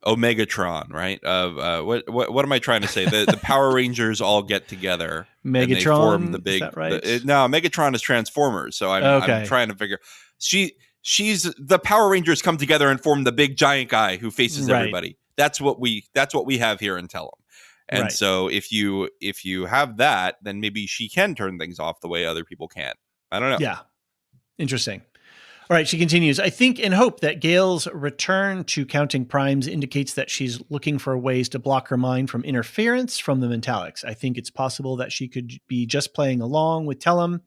Omegatron, right? Of what am I trying to say? The Power Rangers all get together. Megatron, and they form the big. Is that right? No, Megatron is Transformers. So I'm trying to figure. She's the Power Rangers come together and form the big giant guy who faces everybody. That's what we have here in Tellum. And so if you have that, then maybe she can turn things off the way other people can't. I don't know. Yeah. Interesting. All right, she continues. I think and hope that Gale's return to counting primes indicates that she's looking for ways to block her mind from interference from the mentalics. I think it's possible that she could be just playing along with Tellum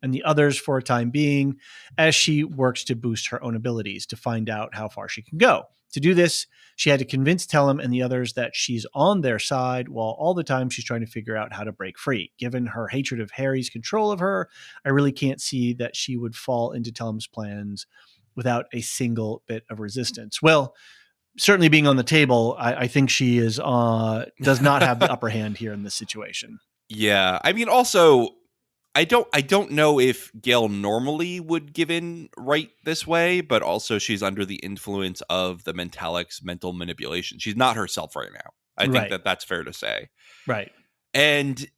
and the others for a time being as she works to boost her own abilities to find out how far she can go. To do this, she had to convince Tellum and the others that she's on their side, while all the time she's trying to figure out how to break free. Given her hatred of Harry's control of her, I really can't see that she would fall into Tellum's plans without a single bit of resistance. Well, certainly being on the table, I think she is does not have the upper hand here in this situation. Yeah, I mean, also, I don't know if Gale normally would give in right this way, but also she's under the influence of the Mentalic's mental manipulation. She's not herself right now. I think that's fair to say. Right. And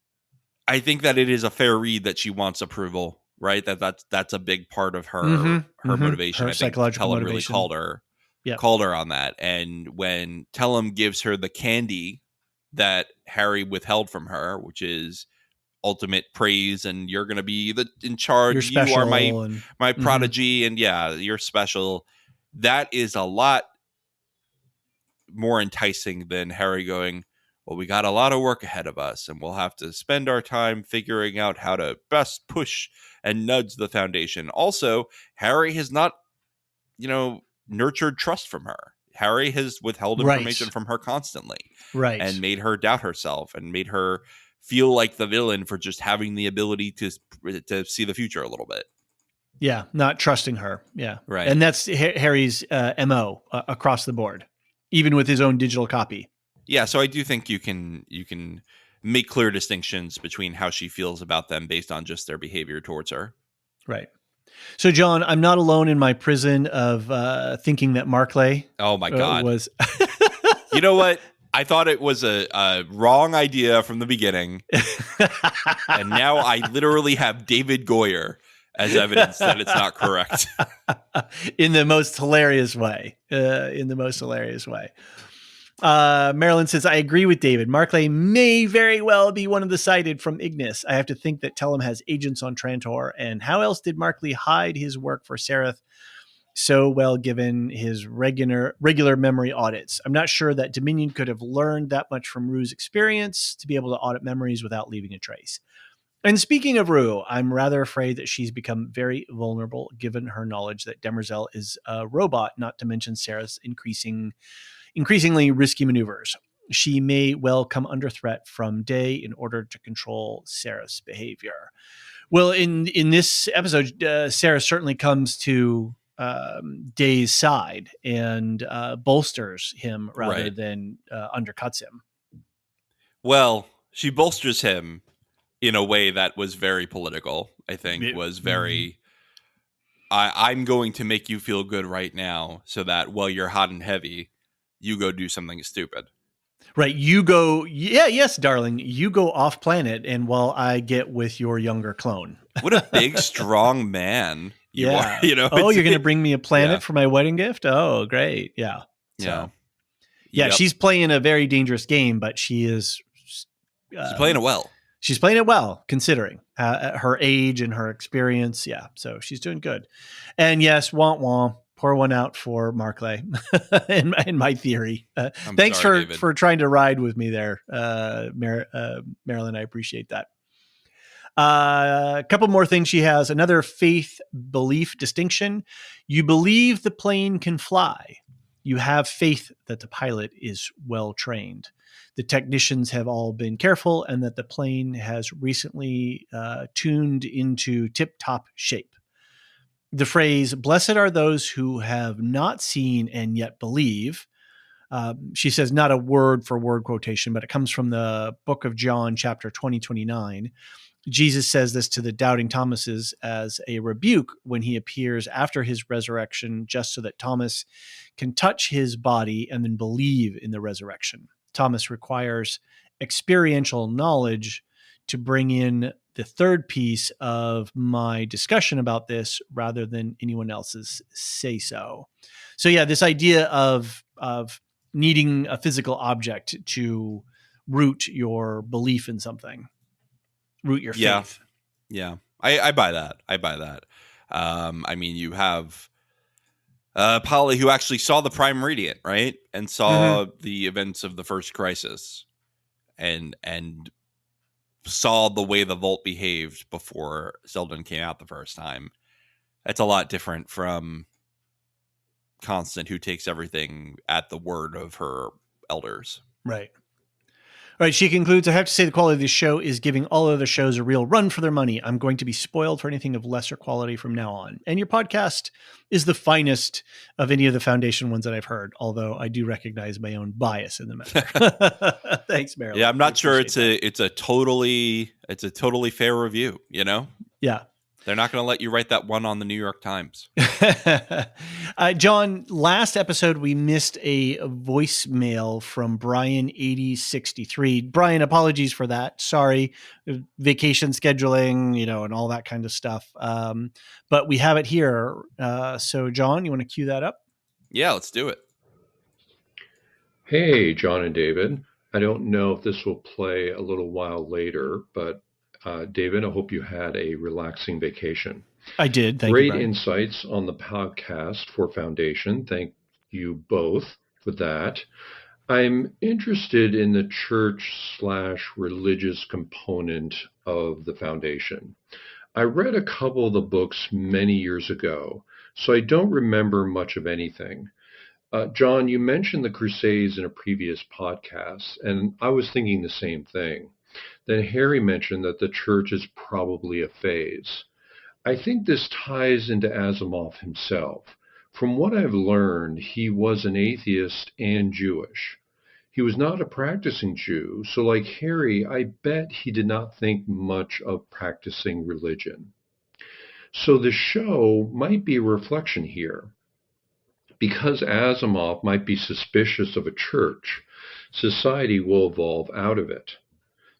I think that it is a fair read that she wants approval, right? That's a big part of her motivation. Her I think psychological Tellum motivation. really called her on that. And when Tellum gives her the candy that Harry withheld from her, which is ultimate praise, and you're going to be in charge. You're special, you are my prodigy, and you're special. That is a lot more enticing than Harry going, well, we got a lot of work ahead of us, and we'll have to spend our time figuring out how to best push and nudge the Foundation. Also, Harry has not, nurtured trust from her. Harry has withheld information from her constantly, and made her doubt herself, and made her feel like the villain for just having the ability to see the future a little bit. Yeah, not trusting her. Yeah, right. And that's Harry's MO across the board. even with his own digital copy. Yeah, so I do think you can make clear distinctions between how she feels about them based on just their behavior towards her. Right. So, John, I'm not alone in my prison of thinking that Markley Oh my God. was. You know what? I thought it was a wrong idea from the beginning. And now I literally have David Goyer as evidence that it's not correct. In the most hilarious way. Marilyn says, I agree with David. Markley may very well be one of the cited from Ignis. I have to think that Tellum has agents on Trantor. And how else did Markley hide his work for Sereth so well given his regular memory audits? I'm not sure that Dominion could have learned that much from Rue's experience to be able to audit memories without leaving a trace. And speaking of Rue, I'm rather afraid that she's become very vulnerable given her knowledge that Demerzel is a robot, not to mention Sarah's increasingly risky maneuvers. She may well come under threat from Day in order to control Sarah's behavior. Well, in this episode, Sarah certainly comes to Day's side and bolsters him rather than undercuts him. Well, she bolsters him in a way that was very political, I think, was very, I'm going to make you feel good right now so that while you're hot and heavy, you go do something stupid. Right. You go, yes, darling, you go off planet and while I get with your younger clone. What a big, strong man you are. You know, oh, you're going to bring me a planet for my wedding gift? Oh, great. Yeah. So, she's playing a very dangerous game, but she's playing it well. She's playing it well, considering her age and her experience. Yeah, so she's doing good. And yes, wah, pour one out for Markley in my theory. Thanks for trying to ride with me there, Marilyn. I appreciate that. A couple more things she has. Another faith belief distinction. You believe the plane can fly. You have faith that the pilot is well trained. The technicians have all been careful and that the plane has recently tuned into tip-top shape. The phrase, blessed are those who have not seen and yet believe. She says not a word for word quotation, but it comes from the book of John, chapter 20:29. Jesus says this to the doubting Thomases as a rebuke when he appears after his resurrection, just so that Thomas can touch his body and then believe in the resurrection. Thomas requires experiential knowledge to bring in the third piece of my discussion about this rather than anyone else's say so. So yeah, this idea of needing a physical object to root your belief in something, root your faith. Yeah. I buy that. I mean, you have Polly, who actually saw the Prime Meridian, right? And saw the events of the first crisis and saw the way the Vault behaved before Zeldin came out the first time. That's a lot different from Constant, who takes everything at the word of her elders. Right. All right, she concludes, I have to say the quality of this show is giving all other shows a real run for their money. I'm going to be spoiled for anything of lesser quality from now on. And your podcast is the finest of any of the Foundation ones that I've heard, although I do recognize my own bias in the matter. Thanks, Marilyn. Yeah, I'm not sure it's a totally fair review, you know? Yeah. They're not going to let you write that one on the New York Times. John, last episode, we missed a voicemail from Brian 8063. Brian, apologies for that. Sorry. Vacation scheduling, and all that kind of stuff. But we have it here. So John, you want to cue that up? Yeah, let's do it. Hey, John and David. I don't know if this will play a little while later, but David, I hope you had a relaxing vacation. I did. Thank you. Great insights on the podcast for Foundation. Thank you both for that. I'm interested in the church/religious component of the Foundation. I read a couple of the books many years ago, so I don't remember much of anything. John, you mentioned the Crusades in a previous podcast, and I was thinking the same thing. Then Harry mentioned that the church is probably a phase. I think this ties into Asimov himself. From what I've learned, he was an atheist and Jewish. He was not a practicing Jew, so like Harry, I bet he did not think much of practicing religion. So the show might be a reflection here. Because Asimov might be suspicious of a church, society will evolve out of it.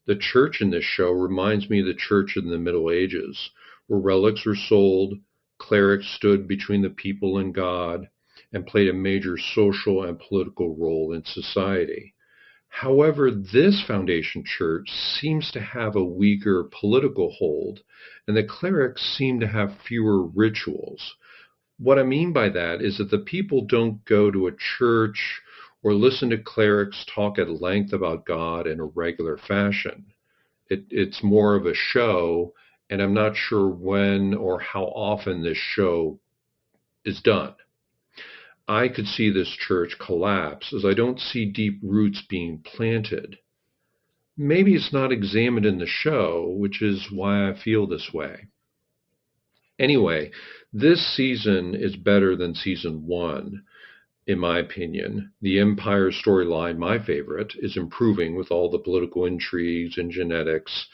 The church in this show reminds me of the church in the Middle Ages, where relics were sold, clerics stood between the people and God, and played a major social and political role in society. However, this Foundation Church seems to have a weaker political hold, and the clerics seem to have fewer rituals. What I mean by that is that the people don't go to a church or listen to clerics talk at length about God in a regular fashion. It's more of a show, and I'm not sure when or how often this show is done. I could see this church collapse as I don't see deep roots being planted. Maybe it's not examined in the show, which is why I feel this way. Anyway, this season is better than season 1, in my opinion. The Empire storyline, my favorite, is improving with all the political intrigues and genetics,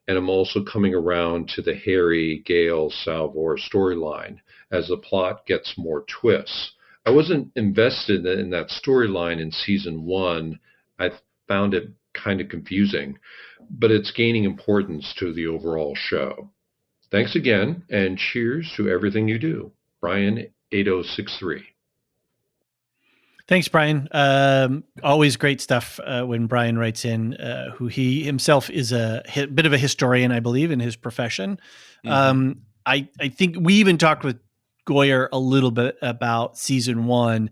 and I'm also coming around to the Harry, Gale, Salvor storyline as the plot gets more twists. I wasn't invested in that storyline in season 1. I found it kind of confusing, but it's gaining importance to the overall show. Thanks again, and cheers to everything you do. Brian 8063. Thanks, Brian. Always great stuff when Brian writes in, who he himself is a bit of a historian, I believe, in his profession. I think we even talked with Goyer a little bit about season 1,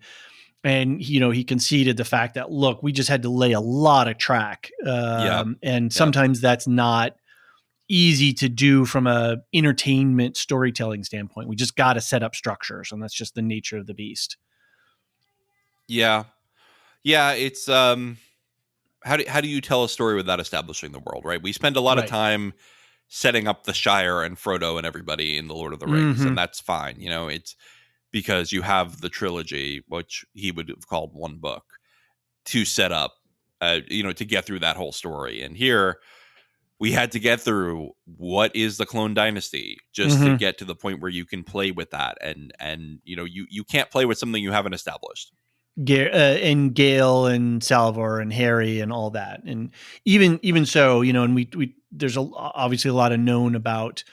and he conceded the fact that, look, we just had to lay a lot of track, and sometimes that's not easy to do from a entertainment storytelling standpoint. We just got to set up structures, and that's just the nature of the beast. Yeah. It's how do you tell a story without establishing the world, right? We spend a lot of time setting up the Shire and Frodo and everybody in the Lord of the Rings, and that's fine. It's because you have the trilogy, which he would have called one book, to set up, to get through that whole story. And here we had to get through what is the Clone Dynasty just to get to the point where you can play with that, and you can't play with something you haven't established. And Gale and Salvor and Harry and all that, and even so, and we there's obviously a lot of known about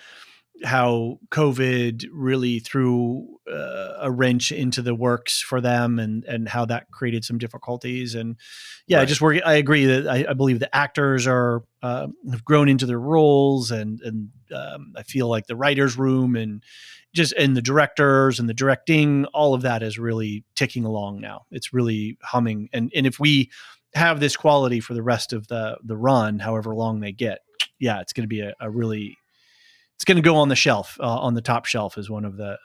how COVID really threw a wrench into the works for them, and how that created some difficulties. And I agree that I believe the actors are have grown into their roles, and I feel like the writers' room and the directors and the directing, all of that is really ticking along now. It's really humming. And if we have this quality for the rest of the run, however long they get, it's going to be it's going to go on the shelf, on the top shelf, as one of the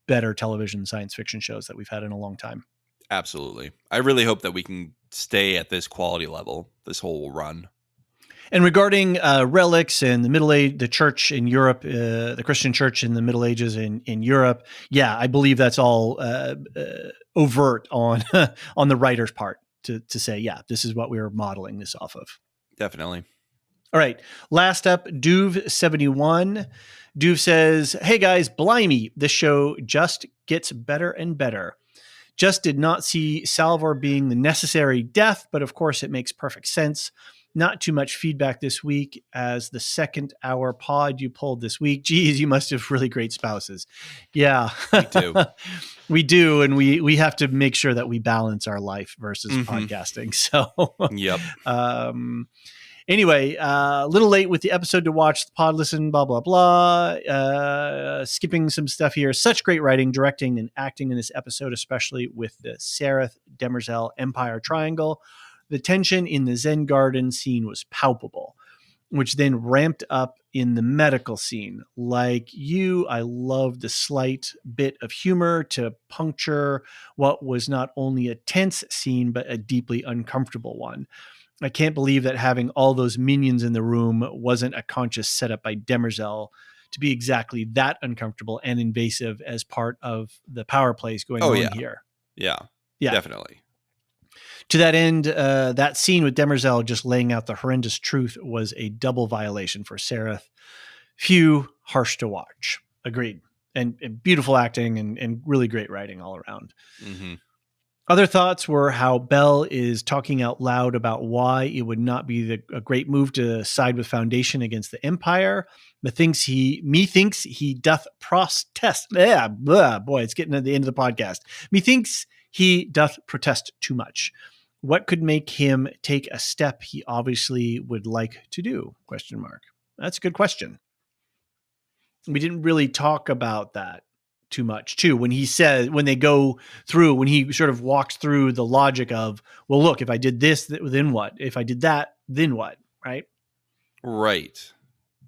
better television science fiction shows that we've had in a long time. Absolutely. I really hope that we can stay at this quality level this whole run. And regarding relics and the church in Europe, the Christian church in the Middle Ages in Europe, I believe that's all overt on on the writer's part to say, this is what we were modeling this off of. Definitely. All right. Last up, Duve71. Duve says, "Hey guys, blimey, this show just gets better and better. Just did not see Salvor being the necessary death, but of course it makes perfect sense. Not too much feedback this week as the second hour pod you pulled this week. Geez, you must have really great spouses." Yeah, we do. We do. And we have to make sure that we balance our life versus podcasting. So, yep. Anyway, a little late with the episode to watch the pod listen, blah, blah, blah. Skipping some stuff here. Such great writing, directing, and acting in this episode, especially with the Sareth Demerzel Empire Triangle. The tension in the Zen Garden scene was palpable, which then ramped up in the medical scene. Like you, I loved the slight bit of humor to puncture what was not only a tense scene, but a deeply uncomfortable one. I can't believe that having all those minions in the room wasn't a conscious setup by Demerzel to be exactly that uncomfortable and invasive as part of the power plays going on here. Yeah, Yeah. definitely. To that end, that scene with Demerzel just laying out the horrendous truth was a double violation for Sereth. Phew, harsh to watch. Agreed. And beautiful acting and really great writing all around. Mm-hmm. Other thoughts were how Bell is talking out loud about why it would not be a great move to side with Foundation against the Empire. Methinks he doth protest. Yeah, boy, it's getting to the end of the podcast. Methinks he doth protest too much. What could make him take a step he obviously would like to do? ? That's a good question. We didn't really talk about that too much too. When he sort of walks through the logic of, well, look, if I did this, then what? If I did that, then what? Right. Right.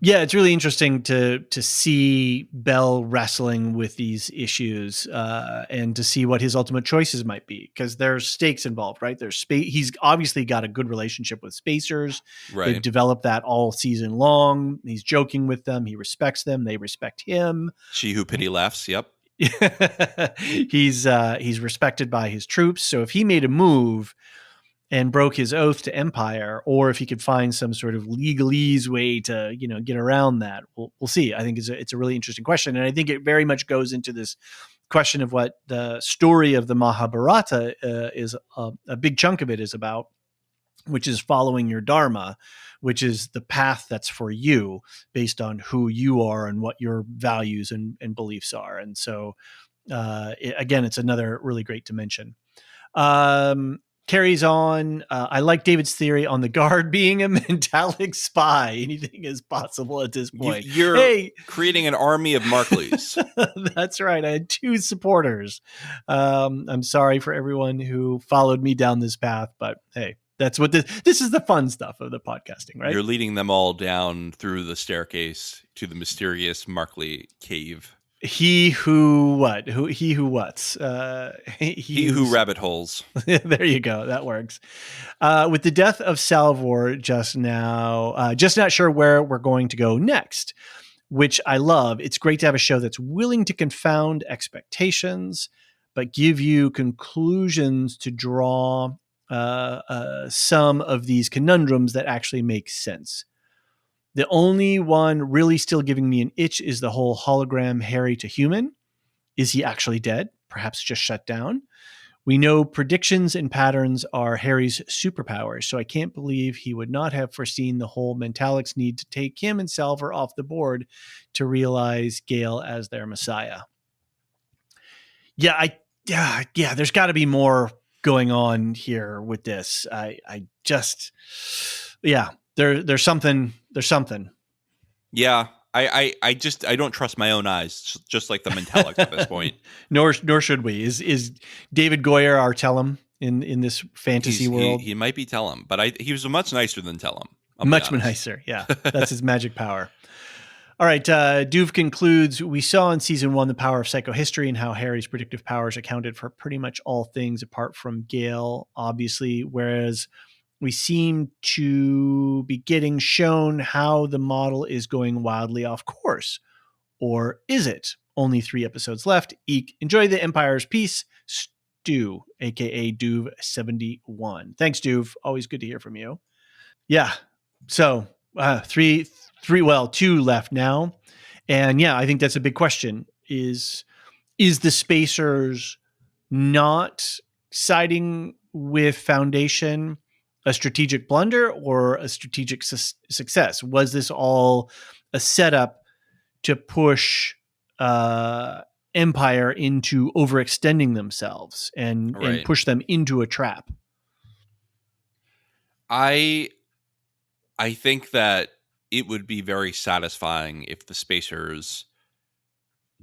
Yeah, it's really interesting to see Bell wrestling with these issues and to see what his ultimate choices might be, because there's stakes involved, right? There's space. He's obviously got a good relationship with Spacers. Right. They've developed that all season long. He's joking with them. He respects them. They respect him. She who pity laughs. Yep. He's respected by his troops. So if he made a move and broke his oath to Empire, or if he could find some sort of legalese way to, get around that, we'll see. I think it's a really interesting question. And I think it very much goes into this question of what the story of the Mahabharata is. A big chunk of it is about, which is following your Dharma, which is the path that's for you based on who you are and what your values and beliefs are. And so, again, it's another really great dimension. Carries on. I like David's theory on the guard being a mentalic spy. Anything is possible at this point. You're creating an army of Markleys. That's right. I had 2 supporters. I'm sorry for everyone who followed me down this path, but hey, that's what this is the fun stuff of the podcasting, right? You're leading them all down through the staircase to the mysterious Markley cave. He who what's he who rabbit holes. There you go. That works. With the death of Salvor just now, just not sure where we're going to go next, which I love. It's great to have a show that's willing to confound expectations, but give you conclusions to draw some of these conundrums that actually make sense. The only one really still giving me an itch is the whole hologram Harry to human. Is he actually dead? Perhaps just shut down? We know predictions and patterns are Harry's superpowers, so I can't believe he would not have foreseen the whole Mentalics need to take him and Salvor off the board to realize Gale as their messiah. Yeah, there's got to be more going on here with this. There's something. Yeah, I don't trust my own eyes, just like the Mentalics at this point. Nor should we. Is David Goyer our Tellum in this fantasy world? He might be Tellum, but he was much nicer than Tellum. Much nicer, yeah. That's his magic power. All right, Duve concludes, we saw in season 1 the power of psychohistory and how Harry's predictive powers accounted for pretty much all things apart from Gale, obviously, whereas we seem to be getting shown how the model is going wildly off course. Or is it? Only 3 episodes left. Eek. Enjoy the Empire's Peace. Stu, a.k.a. Duve71. Thanks, Duve. Always good to hear from you. Yeah. So 2 left now. And yeah, I think that's a big question. Is the Spacers not siding with Foundation a strategic blunder or a strategic success? Was this all a setup to push Empire into overextending themselves and push them into a trap? I think that it would be very satisfying if the Spacers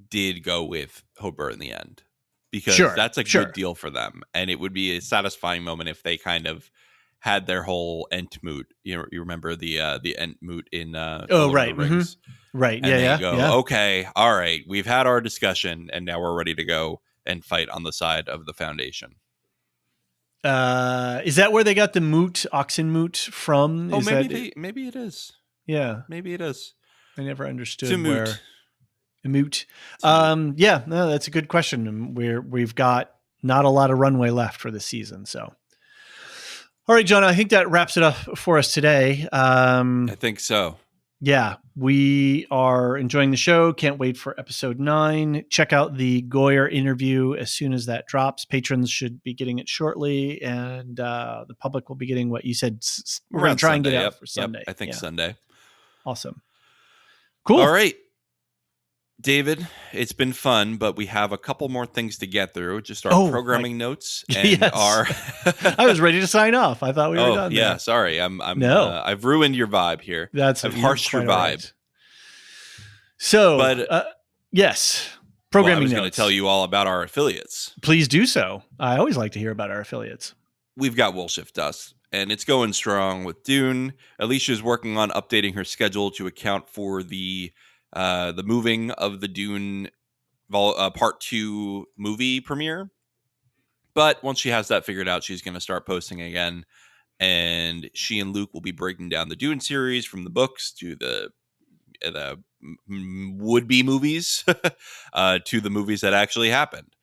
did go with Hobart in the end, because that's a good deal for them, and it would be a satisfying moment if they kind of had their whole Entmoot. You remember the Entmoot in right, right, and okay, all right, we've had our discussion, and now we're ready to go and fight on the side of the Foundation. Is that where they got the oxen moot from? Maybe it is. Yeah, maybe it is. I never understood To moot. where moot. Yeah, no, that's a good question. And we've got not a lot of runway left for this season. So, all right, John, I think that wraps it up for us today. I think so. Yeah, we are enjoying the show. Can't wait for episode 9. Check out the Goyer interview as soon as that drops. Patrons should be getting it shortly, and the public will be getting what you said. We're going to try and get it out for Sunday. Yep, I think Sunday. Awesome. Cool. All right. David, it's been fun, but we have a couple more things to get through. Just our programming notes and our. I was ready to sign off. I thought we were done. Yeah, there. sorry. I've ruined your vibe here. I've harshed your vibe. Right. So, but yes, programming. I was going to tell you all about our affiliates. Please do so. I always like to hear about our affiliates. We've got Will Shift Us, and it's going strong with Dune. Elysia is working on updating her schedule to account for the moving of the Dune Part 2 movie premiere. But once she has that figured out, she's going to start posting again. And she and Luke will be breaking down the Dune series from the books to the would-be movies to the movies that actually happened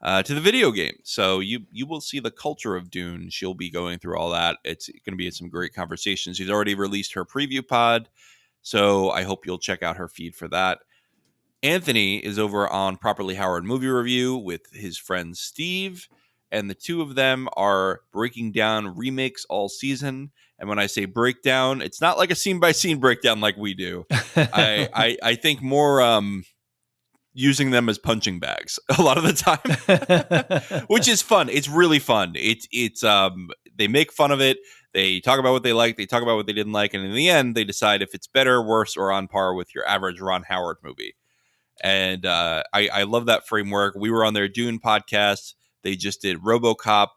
to the video game. So you will see the culture of Dune. She'll be going through all that. It's going to be some great conversations. She's already released her preview pod. So I hope you'll check out her feed for that. Anthony is over on Properly Howard Movie Review with his friend Steve, and the two of them are breaking down remakes all season. And when I say breakdown, it's not like a scene-by-scene breakdown like we do. I think more using them as punching bags a lot of the time, which is fun. It's really fun. It's they make fun of it. They talk about what they like. They talk about what they didn't like. And in the end, they decide if it's better, worse, or on par with your average Ron Howard movie. And I love that framework. We were on their Dune podcast. They just did RoboCop.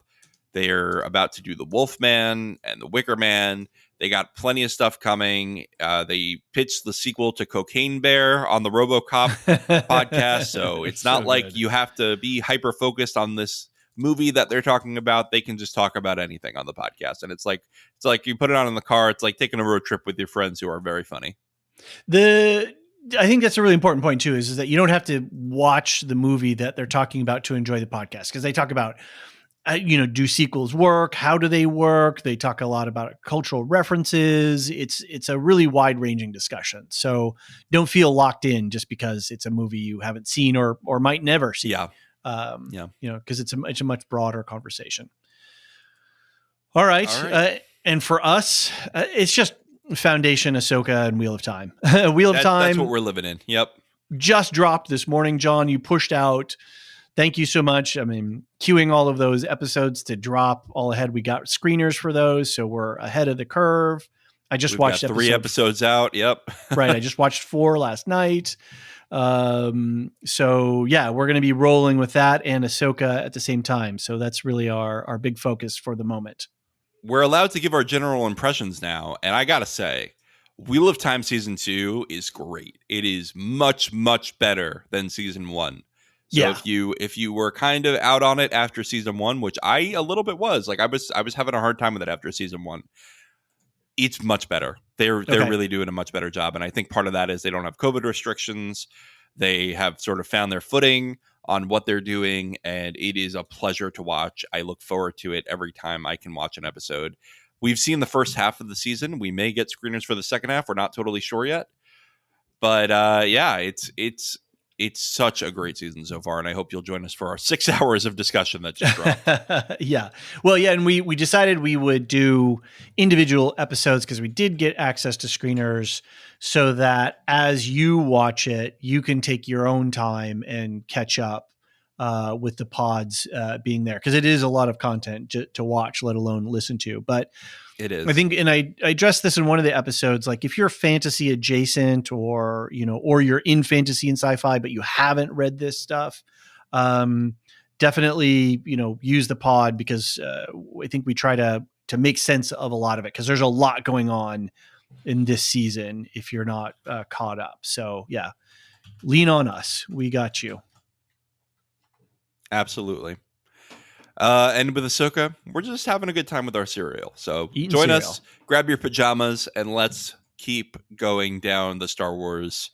They're about to do The Wolfman and The Wicker Man. They got plenty of stuff coming. They pitched the sequel to Cocaine Bear on the RoboCop podcast. So it's not like good. You have to be hyper-focused on this movie that they're talking about. They can just talk about anything on the podcast. And it's like you put it on in the car. It's like taking a road trip with your friends who are very funny. I think that's a really important point too, is that you don't have to watch the movie that they're talking about to enjoy the podcast, because they talk about, do sequels work? How do they work? They talk a lot about cultural references. It's a really wide ranging discussion. So don't feel locked in just because it's a movie you haven't seen or might never see. Yeah. Because it's a much broader conversation. All right. And for us, it's just Foundation, Ahsoka, and Wheel of Time. Wheel of Time. That's what we're living in. Yep. Just dropped this morning, John. You pushed out. Thank you so much. I mean, queuing all of those episodes to drop all ahead. We got screeners for those, so we're ahead of the curve. I just watched 3 episodes out. Yep. Right. I just watched 4 last night. So yeah, we're going to be rolling with that and Ahsoka at the same time. So that's really our big focus for the moment. We're allowed to give our general impressions now. And I got to say, Wheel of Time Season 2 is great. It is much, much better than Season 1. So if you were kind of out on it after Season 1, which I a little bit was, like I was having a hard time with it after Season 1. It's much better. They're really doing a much better job. And I think part of that is they don't have COVID restrictions. They have sort of found their footing on what they're doing, and it is a pleasure to watch. I look forward to it every time I can watch an episode. We've seen the first half of the season. We may get screeners for the second half. We're not totally sure yet. But it's such a great season so far, and I hope you'll join us for our 6 hours of discussion that just dropped. Yeah. Well, yeah, and we decided we would do individual episodes because we did get access to screeners so that as you watch it, you can take your own time and catch up with the pods being there, because it is a lot of content to watch, let alone listen to. But it is. I think, and I addressed this in one of the episodes, like if you're fantasy adjacent or you're in fantasy and sci-fi, but you haven't read this stuff, definitely, use the pod, because I think we try to make sense of a lot of it, because there's a lot going on in this season if you're not caught up. So yeah, lean on us. We got you. Absolutely. And with Ahsoka, we're just having a good time with our cereal. So join us, grab your pajamas, and let's keep going down the Star Wars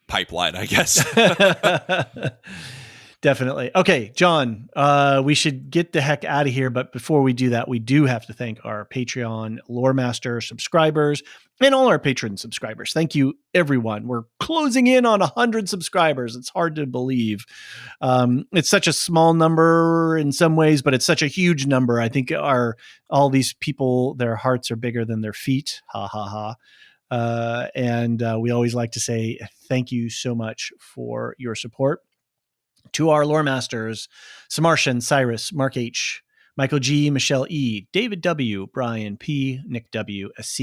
pipeline, I guess. Definitely. Okay, John, we should get the heck out of here. But before we do that, we do have to thank our Patreon Lore Master subscribers and all our patron subscribers. Thank you, everyone. We're closing in on 100 subscribers. It's hard to believe. It's such a small number in some ways, but it's such a huge number. I think all these people, their hearts are bigger than their feet. Ha, ha, ha. And we always like to say thank you so much for your support. To our lore masters, Samartian, Cyrus, Mark H., Michael G., Michelle E., David W., Brian P., Nick W., SC,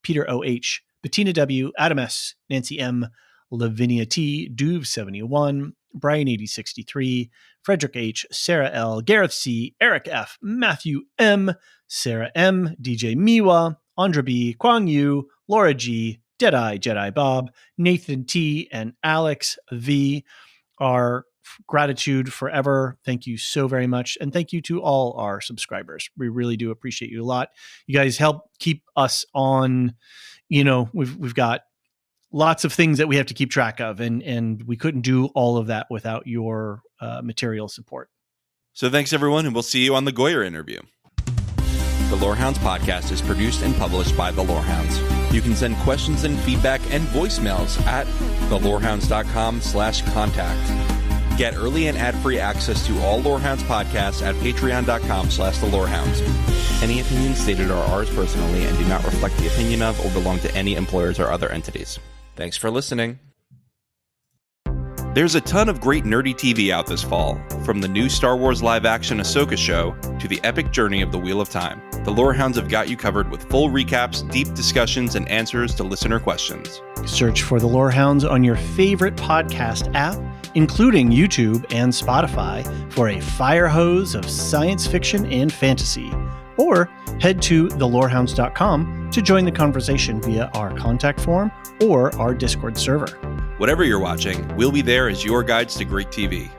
Peter O.H., Bettina W., Adam S., Nancy M., Lavinia T., Duve71, Brian 8063, Frederick H., Sarah L., Gareth C., Eric F., Matthew M., Sarah M., DJ Miwa, Andra B., Kwang Yu, Laura G., Deadeye, Jedi Bob, Nathan T., and Alex V. Our gratitude forever. Thank you so very much. And thank you to all our subscribers. We really do appreciate you a lot. You guys help keep us on, we've got lots of things that we have to keep track of, and we couldn't do all of that without your material support. So thanks, everyone, and we'll see you on the Goyer interview. The Lorehounds podcast is produced and published by the Lorehounds. You can send questions and feedback and voicemails at thelorehounds.com/contact. Get early and ad-free access to all Lorehounds podcasts at patreon.com/thelorehounds. Any opinions stated are ours personally and do not reflect the opinion of or belong to any employers or other entities. Thanks for listening. There's a ton of great nerdy TV out this fall, from the new Star Wars live-action Ahsoka show to the epic journey of the Wheel of Time. The Lorehounds have got you covered with full recaps, deep discussions, and answers to listener questions. Search for the Lorehounds on your favorite podcast app, including YouTube and Spotify, for a fire hose of science fiction and fantasy. Or head to thelorehounds.com to join the conversation via our contact form or our Discord server. Whatever you're watching, we'll be there as your guides to great TV.